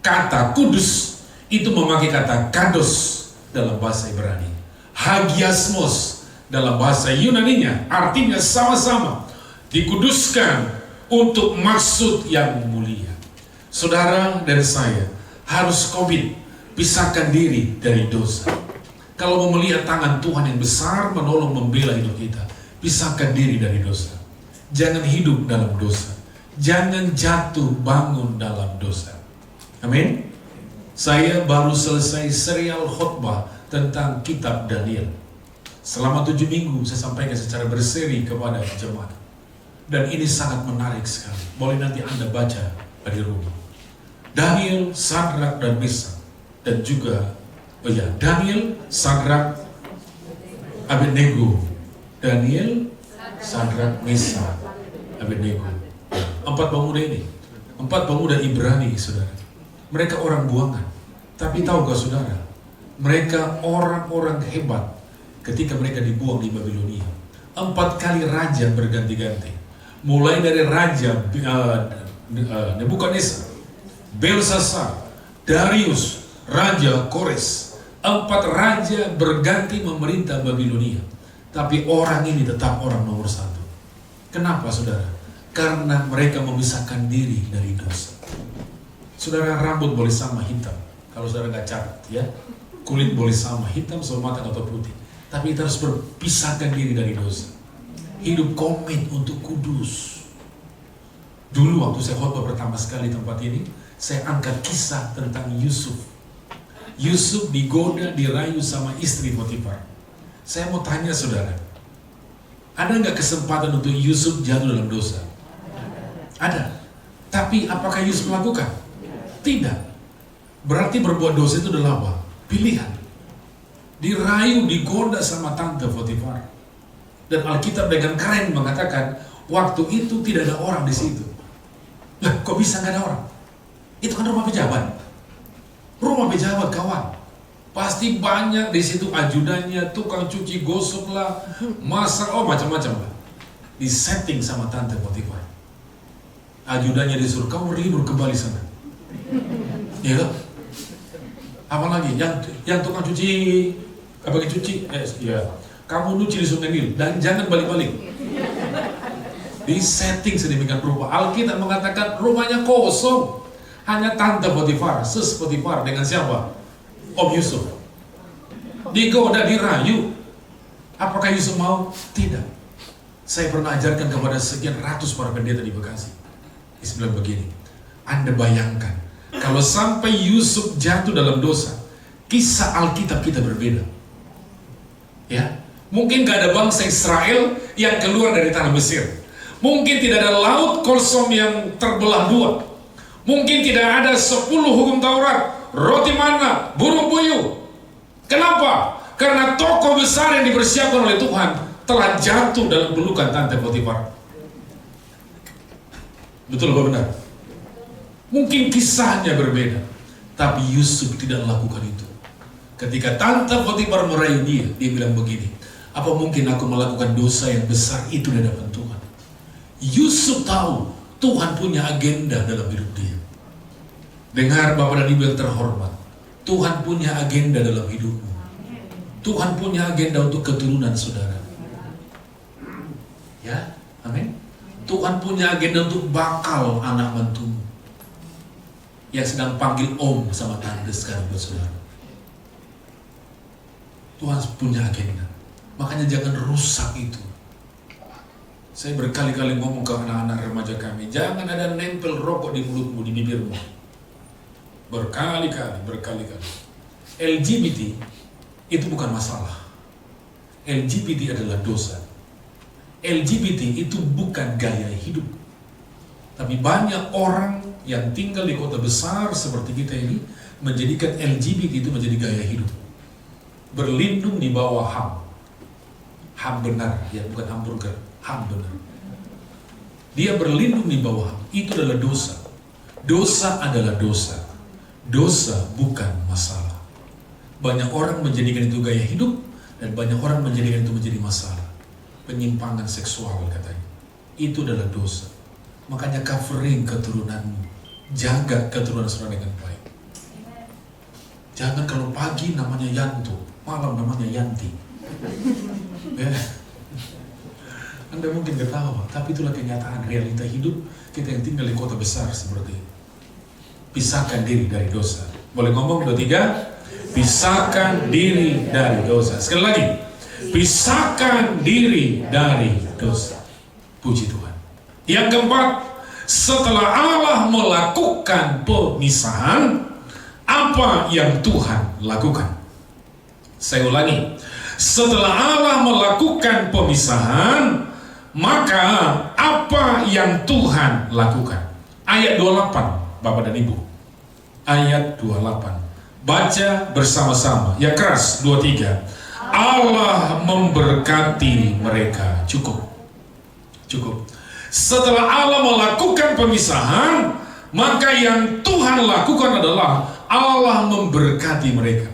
Kata kudus itu memakai kata kados dalam bahasa Ibrani, hagiasmos dalam bahasa Yunaninya, artinya sama-sama dikuduskan untuk maksud yang mulia. Saudara dan saya harus komit pisahkan diri dari dosa. Kalau mau melihat tangan Tuhan yang besar menolong membela hidup kita, pisahkan diri dari dosa. Jangan hidup dalam dosa, jangan jatuh bangun dalam dosa. Amin. Saya baru selesai serial khotbah tentang kitab Daniel. Selama 7 minggu saya sampaikan secara berseri kepada jemaat. Dan ini sangat menarik sekali. Boleh nanti Anda baca di rumah. Daniel, Sadrak, dan Meshach. Dan juga, Daniel, Sadrak, Abednego. Daniel, Sadrak, Meshach, Abednego. 4 pemuda ini. 4 pemuda Ibrani, saudara. Mereka orang buangan, tapi tahukah saudara, mereka orang-orang hebat ketika mereka dibuang di Babilonia. 4 kali raja berganti-ganti, mulai dari raja Nebukadnezar, Belsasar, Darius, Raja Kores. 4 raja berganti memerintah Babilonia, tapi orang ini tetap orang nomor 1. Kenapa saudara? Karena mereka memisahkan diri dari dosa. Saudara, rambut boleh sama hitam, kalau saudara nggak catat ya. Kulit boleh sama hitam, sama matang atau putih, tapi kita harus berpisahkan diri dari dosa. Hidup komit untuk kudus. Dulu waktu saya khotbah pertama sekali di tempat ini, saya angkat kisah tentang Yusuf. Yusuf digoda, dirayu sama istri Potifar. Saya mau tanya saudara, ada nggak kesempatan untuk Yusuf jatuh dalam dosa? Ada. Tapi apakah Yusuf melakukan? Tidak. Berarti berbuat dosa itu adalah apa? Pilihan. Dirayu, digoda sama tante Potifar. Dan Alkitab dengan keren mengatakan, waktu itu tidak ada orang di situ. Lah, kok bisa nggak ada orang? Itu kan rumah pejabat. Rumah pejabat, kawan. Pasti banyak di situ ajudannya, tukang cuci gosok lah, masak, macam-macam lah. Disetting sama tante Potifar. Ajudannya disuruh, kamu libur kembali sana. Iya kan? Apalagi yang tukang cuci, bagi cuci, ya, kamu nyuci di Sungai Nil dan jangan balik-balik. Di setting sedemikian rupa. Alkitab mengatakan rumahnya kosong, hanya tante Potifar, sis Potifar dengan siapa? Om Yusuf. Digoda, dirayu. Apakah Yusuf mau? Tidak. Saya pernah ajarkan kepada sekian ratus para pendeta di Bekasi. Dia bilang begini, Anda bayangkan, kalau sampai Yusuf jatuh dalam dosa, kisah Alkitab kita berbeda. Ya, Mungkin gak ada bangsa Israel yang keluar dari tanah Mesir. Mungkin tidak ada laut kosong yang terbelah dua. Mungkin tidak ada 10 hukum Taurat, roti mana, burung puyuh. Kenapa? Karena tokoh besar yang dipersiapkan oleh Tuhan telah jatuh dalam pelukan tante Potifar. Betul apa benar? Mungkin kisahnya berbeda, tapi Yusuf tidak lakukan itu. Ketika tante Potifar merayu dia bilang begini, apa mungkin aku melakukan dosa yang besar itu di hadapan Tuhan? Yusuf tahu Tuhan punya agenda dalam hidup dia. Dengar Bapak dan Ibu yang terhormat, Tuhan punya agenda dalam hidupmu. Tuhan punya agenda untuk keturunan saudara. Ya, amin. Tuhan punya agenda untuk bakal anak mantumu yang sedang panggil om sama tante sekarang buat saudara. Tuhan punya agenda. Makanya jangan rusak itu. Saya berkali-kali ngomong ke anak-anak remaja kami, jangan ada nempel rokok di mulutmu, di bibirmu. Berkali-kali. LGBT itu bukan masalah. LGBT adalah dosa. LGBT itu bukan gaya hidup. Tapi banyak orang yang tinggal di kota besar seperti kita ini menjadikan LGBT itu menjadi gaya hidup. Berlindung di bawah HAM. HAM benar, ya bukan hamburger, HAM benar. Dia berlindung di bawah HAM. Itu adalah dosa. Dosa adalah dosa. Dosa bukan masalah. Banyak orang menjadikan itu gaya hidup dan banyak orang menjadikan itu menjadi masalah. Penyimpangan seksual katanya. Itu adalah dosa. Makanya covering keturunanmu. Jaga keturunan saudara dengan baik. Jangan kalau pagi namanya Yanto, malam namanya Yanti. Ya. Anda mungkin ketawa, tapi itulah kenyataan realita hidup kita yang tinggal di kota besar seperti ini. Pisahkan diri dari dosa. Boleh ngomong 2, 3? Pisahkan diri dari dosa. Sekali lagi, pisahkan diri dari dosa. Puji Tuhan. Yang keempat, setelah Allah melakukan pemisahan, apa yang Tuhan lakukan? Saya ulangi, setelah Allah melakukan pemisahan, maka apa yang Tuhan lakukan? Ayat 28, Bapak dan Ibu. Ayat 28. Baca bersama-sama. Ya keras, 2, 3. Allah memberkati mereka. Cukup. Setelah Allah melakukan pemisahan, maka yang Tuhan lakukan adalah Allah memberkati mereka.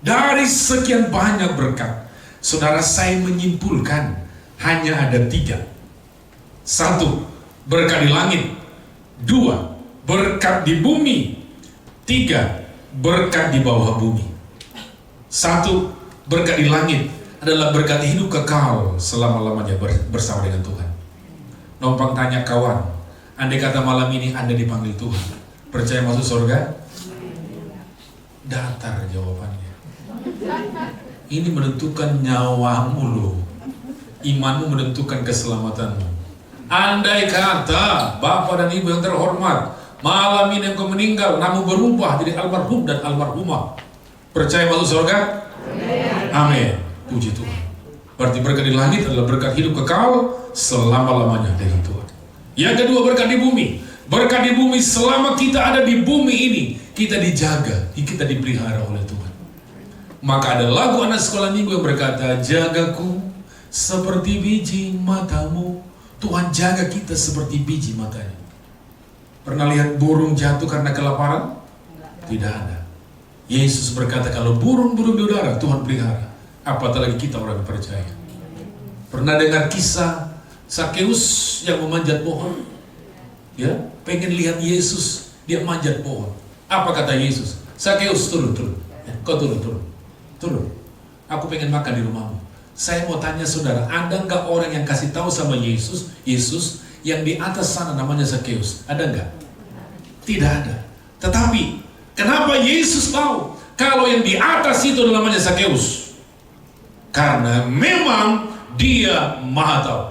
Dari sekian banyak berkat, saudara, saya menyimpulkan hanya ada 3. 1, berkat di langit. 2, berkat di bumi. 3, berkat di bawah bumi. 1, berkat di langit adalah berkat hidup kekal selama-lamanya bersama dengan Tuhan. Numpang tanya kawan, andai kata malam ini Anda dipanggil Tuhan, percaya masuk surga? Datar jawabannya. Ini menentukan nyawamu loh. Imanmu menentukan keselamatanmu. Andai kata Bapak dan Ibu yang terhormat, malam ini engkau meninggal, namun berubah jadi almarhum dan almarhumah, percaya masuk surga? Amin. Puji Tuhan. Berarti berkat di langit adalah berkat hidup kekal selama-lamanya dari Tuhan. Yang kedua, berkat di bumi. Berkat di bumi, selama kita ada di bumi ini, kita dijaga, kita dipelihara oleh Tuhan. Maka ada lagu anak sekolah minggu yang berkata, jagaku seperti biji matamu. Tuhan jaga kita seperti biji matanya. Pernah lihat burung jatuh karena kelaparan? Tidak ada. Yesus berkata, kalau burung-burung di udara Tuhan pelihara, apatah lagi kita orang yang percaya. Pernah dengar kisah Sakeus yang memanjat pohon? Ya, pengen lihat Yesus, dia manjat pohon. Apa kata Yesus? Sakeus, turun. Ya, kau turun. Aku pengen makan di rumahmu. Saya mau tanya saudara, ada nggak orang yang kasih tahu sama Yesus yang di atas sana namanya Sakeus? Ada nggak? Tidak ada. Tetapi kenapa Yesus tahu kalau yang di atas itu namanya Sakeus? Karena memang dia maha tahu.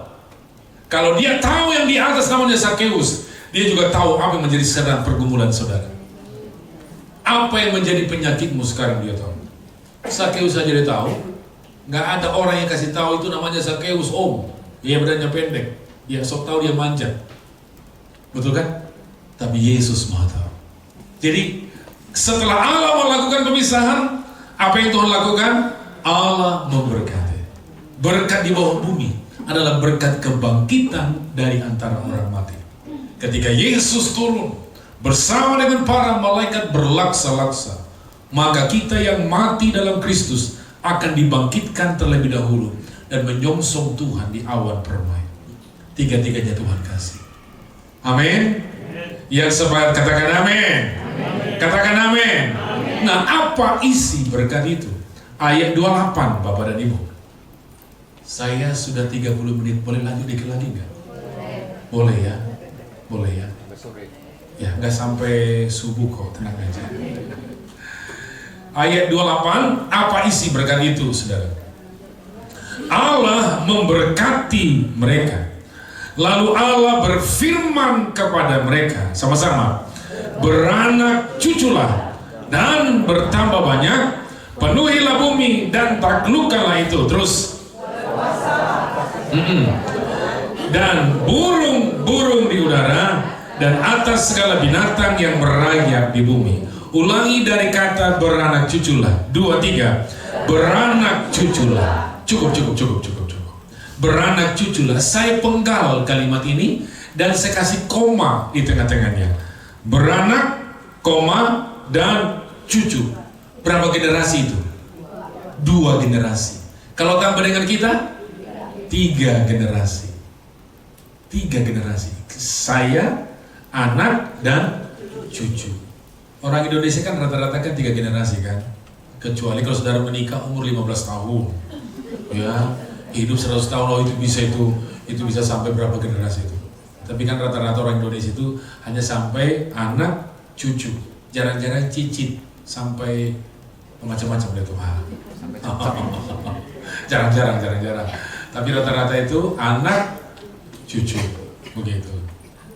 Kalau dia tahu yang di atas namanya Sakeus, dia juga tahu apa yang menjadi sedang pergumulan saudara. Apa yang menjadi penyakitmu sekarang dia tahu. Sakeus saja dia tahu. Nggak ada orang yang kasih tahu itu namanya Zakheus, om. Dia badannya pendek. Ya sok tahu dia manjat. Betul kan? Tapi Yesus Maha tahu. Jadi setelah Allah melakukan pemisahan, apa yang Tuhan lakukan? Allah memberkati. Berkat di bawah bumi adalah berkat kebangkitan dari antara orang mati. Ketika Yesus turun bersama dengan para malaikat berlaksa-laksa, maka kita yang mati dalam Kristus akan dibangkitkan terlebih dahulu dan menyongsong Tuhan di awan permai. Tiga-tiganya Tuhan kasih. Amin. Yang sepakat katakan amin. Katakan amin. Nah, apa isi berkat itu? Ayat 28, Bapak dan Ibu. Saya sudah 30 menit, boleh lanjut dikit lagi nggak? Boleh ya? Boleh ya? Ya, nggak sampai subuh kok, tenang aja. Ayat 28, apa isi berkat itu, saudara? Allah memberkati mereka. Lalu Allah berfirman kepada mereka, sama-sama, beranak cuculah dan bertambah banyak, penuhilah bumi dan taklukkanlah itu. Terus, dan burung-burung di udara dan atas segala binatang yang merayap di bumi. Ulangi dari kata beranak cuculah. 2, 3. Beranak cuculah. Cukup. Beranak cuculah. Saya penggal kalimat ini dan saya kasih koma di tengah-tengahnya. Beranak, koma, dan cucu. Berapa generasi itu? 2 generasi. Kalau tambah dengan kita, 3 generasi. 3 generasi. Saya, anak, dan cucu. Orang Indonesia kan rata-rata kan 3 generasi kan. Kecuali kalau saudara menikah umur 15 tahun. Ya, hidup 100 tahun, oh itu bisa sampai berapa generasi itu. Tapi kan rata-rata orang Indonesia itu hanya sampai anak, cucu. Jarang-jarang cicit sampai macam-macam deh tuh. Jarang-jarang. Tapi rata-rata itu anak, cucu, begitu.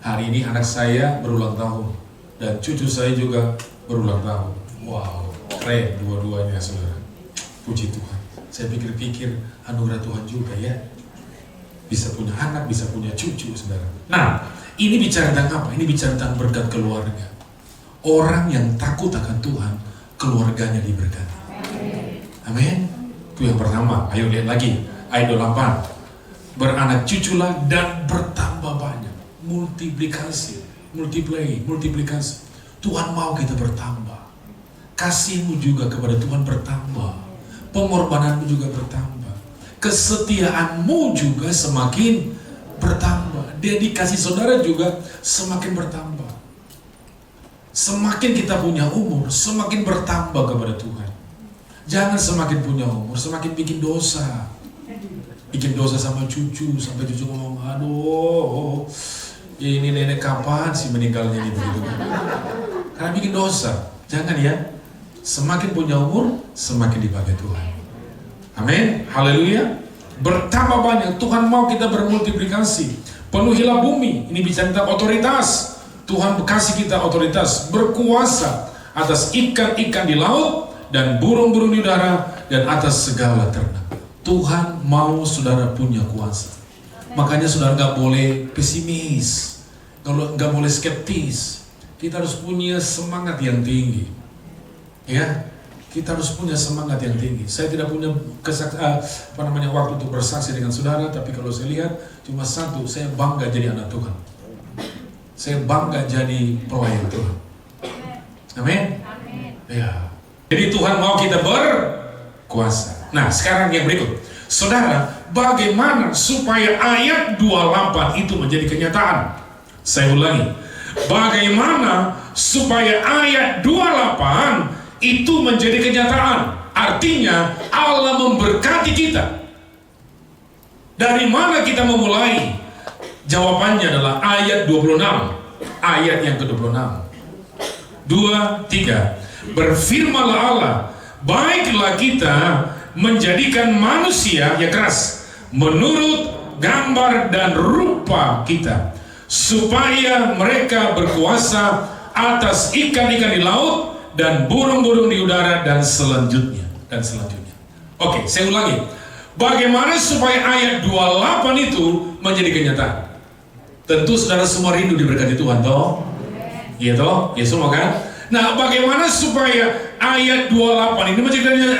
Hari ini anak saya berulang tahun dan cucu saya juga berulang tahun. Wow, keren dua-duanya, saudara. Puji Tuhan. Saya pikir-pikir anugerah Tuhan juga ya. Bisa punya anak, bisa punya cucu, saudara. Nah, ini bicara tentang apa? Ini bicara tentang berkat keluarga. Orang yang takut akan Tuhan, keluarganya diberkati. Amin. Itu yang pertama. Ayo lihat lagi. Ayat 28. Beranak cuculah dan bertambah banyak. Multiplikasi. Multiplikasi. Tuhan mau kita bertambah. Kasihmu juga kepada Tuhan bertambah. Pengorbananmu juga bertambah. Kesetiaanmu juga semakin bertambah. Dedikasi saudara juga semakin bertambah. Semakin kita punya umur, semakin bertambah kepada Tuhan. Jangan semakin punya umur, semakin bikin dosa. Bikin dosa sama cucu, sampai cucu ngomong, aduh, ini nenek kapan sih meninggalnya ini begitu. Karena bikin dosa. Jangan ya. Semakin punya umur, semakin dipakai Tuhan. Amin. Haleluya. Bertambah banyak. Tuhan mau kita bermultiplikasi. Penuhilah bumi. Ini bicara tentang otoritas. Tuhan kasih kita otoritas, berkuasa atas ikan-ikan di laut dan burung-burung di udara dan atas segala ternak. Tuhan mau saudara punya kuasa. Makanya saudara nggak boleh pesimis, nggak boleh skeptis. Kita harus punya semangat yang tinggi. Ya, kita harus punya semangat yang tinggi. Saya tidak punya waktu untuk bersaksi dengan saudara, tapi kalau saya lihat cuma satu, saya bangga jadi anak Tuhan. Saya bangga jadi pelayan Tuhan. Amin. Ya. Jadi Tuhan mau kita berkuasa. Nah, sekarang yang berikut. Saudara, bagaimana supaya ayat 28 itu menjadi kenyataan? Saya ulangi. Bagaimana supaya ayat 28 itu menjadi kenyataan? Artinya Allah memberkati kita. Dari mana kita memulai? Jawabannya adalah ayat 26. Ayat yang ke-26. 2, 3. Berfirmanlah Allah, baiklah kita menjadikan manusia, ya keras, menurut gambar dan rupa kita, supaya mereka berkuasa atas ikan-ikan di laut dan burung-burung di udara dan selanjutnya. Oke, saya ulangi. Bagaimana supaya ayat 28 itu menjadi kenyataan? Tentu saudara semua rindu diberkati Tuhan, toh? Iya toh? Ya semua kan? Nah, bagaimana supaya ayat 28 ini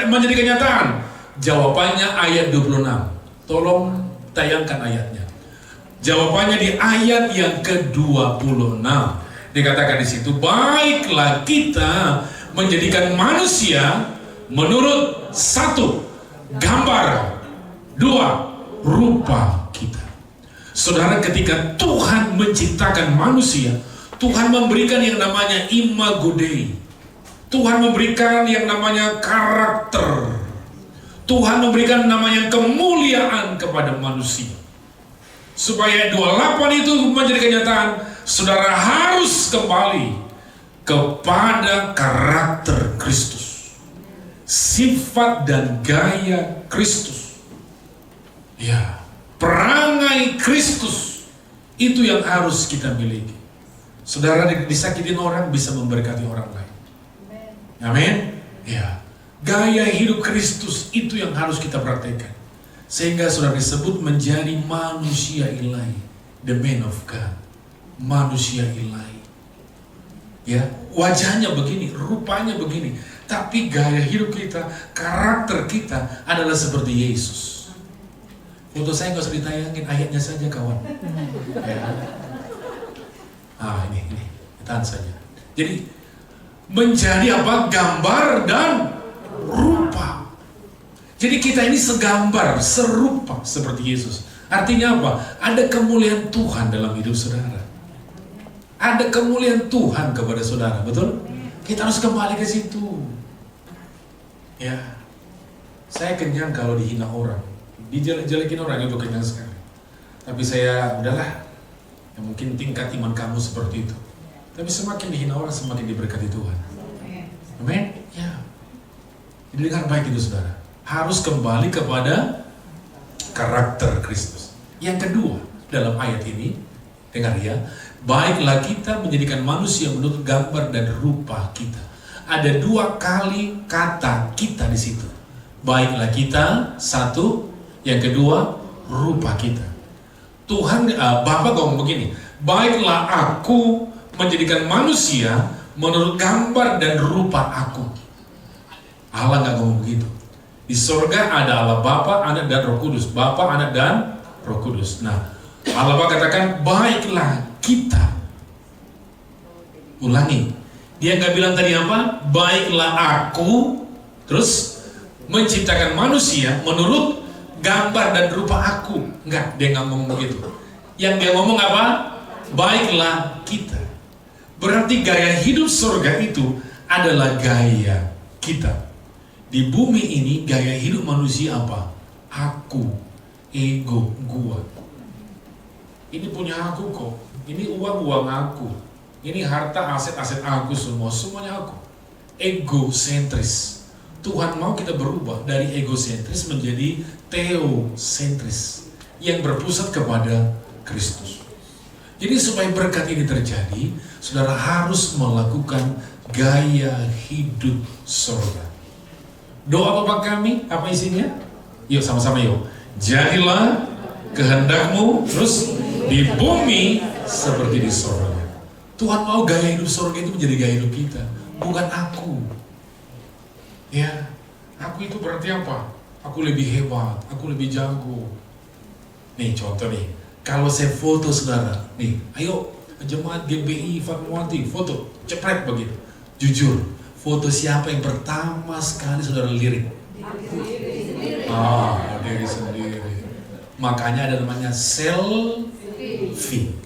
menjadi kenyataan? Jawabannya ayat 26. Tolong tayangkan ayatnya. Jawabannya di ayat yang ke-26. Dikatakan di situ, baiklah kita menjadikan manusia menurut satu, gambar, dua, rupa kita. Saudara, ketika Tuhan menciptakan manusia, Tuhan memberikan yang namanya imago Dei. Tuhan memberikan yang namanya karakter. Tuhan memberikan namanya kemuliaan kepada manusia. Supaya 28 itu menjadi kenyataan, saudara harus kembali kepada karakter Kristus. Sifat dan gaya Kristus. Ya, perangai Kristus itu yang harus kita miliki. Saudara, disakitin orang bisa memberkati orang lain. Amin. Ya, gaya hidup Kristus itu yang harus kita praktekkan. Sehingga saudara disebut menjadi manusia ilahi, the man of God, manusia ilahi. Ya, wajahnya begini, rupanya begini, tapi gaya hidup kita, karakter kita adalah seperti Yesus. Foto saya nggak usah ditayangin, ayatnya saja kawan. Ya. Ini tahan saja. Jadi menjadi apa? Gambar dan rupa. Jadi kita ini segambar, serupa seperti Yesus. Artinya apa? Ada kemuliaan Tuhan dalam hidup saudara. Ada kemuliaan Tuhan kepada saudara, betul? Kita harus kembali ke situ. Ya, saya kenyang kalau dihina orang, dijelek-jelekin orang itu kenyang sekali. Tapi saya udahlah. Ya, mungkin tingkat iman kamu seperti itu. Tapi semakin dihina orang, semakin diberkati Tuhan. Amin? Ya. Jadi dengar baik itu saudara. Harus kembali kepada karakter Kristus. Yang kedua, dalam ayat ini, dengar ya, baiklah kita menjadikan manusia menurut gambar dan rupa kita. Ada dua kali kata kita di situ. Baiklah kita, satu. Yang kedua, rupa kita. Tuhan, Bapa ngomong begini, baiklah aku menjadikan manusia menurut gambar dan rupa aku. Allah nggak ngomong begitu. Di surga ada Allah Bapa, Anak dan Roh Kudus. Bapa, Anak dan Roh Kudus. Nah, Allah Bapa katakan baiklah kita. Ulangi. Dia nggak bilang tadi apa? Baiklah aku, terus menciptakan manusia menurut gambar dan rupa aku. Enggak, dia nggak ngomong begitu. Yang dia ngomong apa? Baiklah kita. Berarti gaya hidup surga itu adalah gaya kita. Di bumi ini gaya hidup manusia apa? Aku, ego, gua. Ini punya aku kok. Ini uang aku. Ini harta, aset aku semua. Semuanya aku. Egosentris. Tuhan mau kita berubah dari egosentris menjadi teosentris yang berpusat kepada Kristus. Jadi supaya berkat ini terjadi, saudara harus melakukan gaya hidup surga. Doa Bapa kami, apa isinya? Yuk sama-sama yuk. Jadilah kehendakmu, terus di bumi seperti di surga. Tuhan mau gaya hidup surga itu menjadi gaya hidup kita, bukan aku. Ya, aku itu berarti apa? Aku lebih hebat, aku lebih jago. Nih contoh nih, kalau saya foto saudara, nih, ayo jemaat GBI Fatmawati foto, cepret begitu. Jujur, foto siapa yang pertama sekali saudara lirik? Diri sendiri. Makanya ada namanya selfie,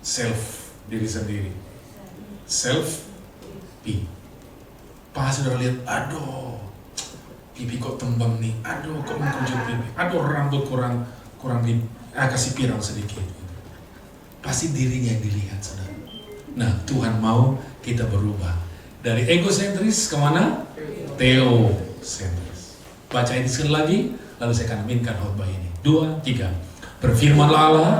self diri sendiri, selfie. Pas saudara lihat, aduh, pipi kok tembang nih, aduh kok mengkerujut pipi, aduh rambut kurang kasih pirang sedikit. Pasti dirinya yang dilihat saudara. Nah, Tuhan mau kita berubah dari egosentris kemana? Teosentris. Baca ini sekali lagi, lalu saya akan aminkan khotbah ini. 2, 3. Berfirmanlah Allah,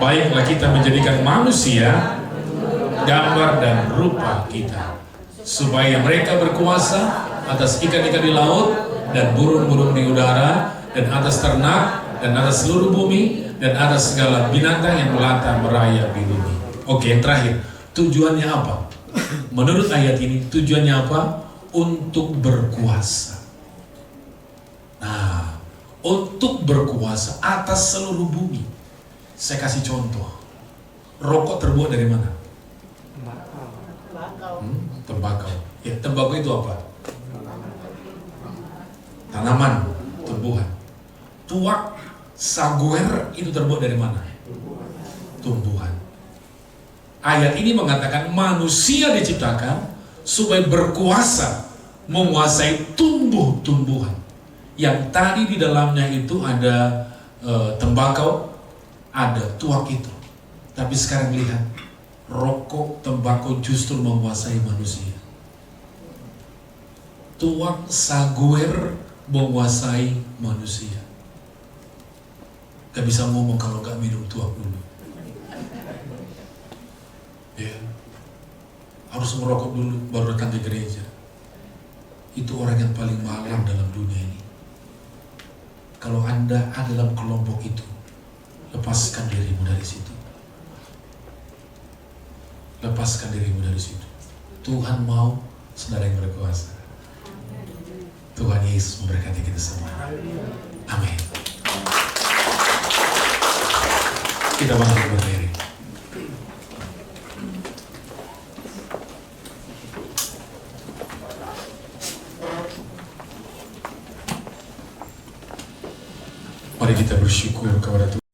baiklah kita menjadikan manusia gambar dan rupa kita, supaya mereka berkuasa atas ikan-ikan di laut, dan burung-burung di udara, dan atas ternak, dan atas seluruh bumi, dan atas segala binatang yang melata merayap di bumi. Oke, yang terakhir, tujuannya apa? Menurut ayat ini, tujuannya apa? Untuk berkuasa. Nah, untuk berkuasa atas seluruh bumi. Saya kasih contoh. Rokok terbuat dari mana? Tembakau. Ya, tembakau itu apa? Tanaman, tumbuhan. Tuak, saguer itu terbuat dari mana? Tumbuhan. Ayat ini mengatakan manusia diciptakan supaya berkuasa menguasai tumbuh-tumbuhan. Yang tadi di dalamnya itu ada tembakau, ada tuak itu. Tapi sekarang lihat, rokok, tembakau justru menguasai manusia. Tuak, saguer menguasai manusia. Gak bisa ngomong kalau gak minum tuak dulu. Ya, harus merokok dulu baru datang ke gereja. Itu orang yang paling malang dalam dunia ini. Kalau Anda ada dalam kelompok itu, lepaskan dirimu dari situ. Lepaskan dirimu dari situ. Tuhan mau saudara yang berkuasa. Tuhan Yesus memberkati kita semua. Amin. Kita bangkit berdiri. Mari kita bersyukur kepada Tuhan.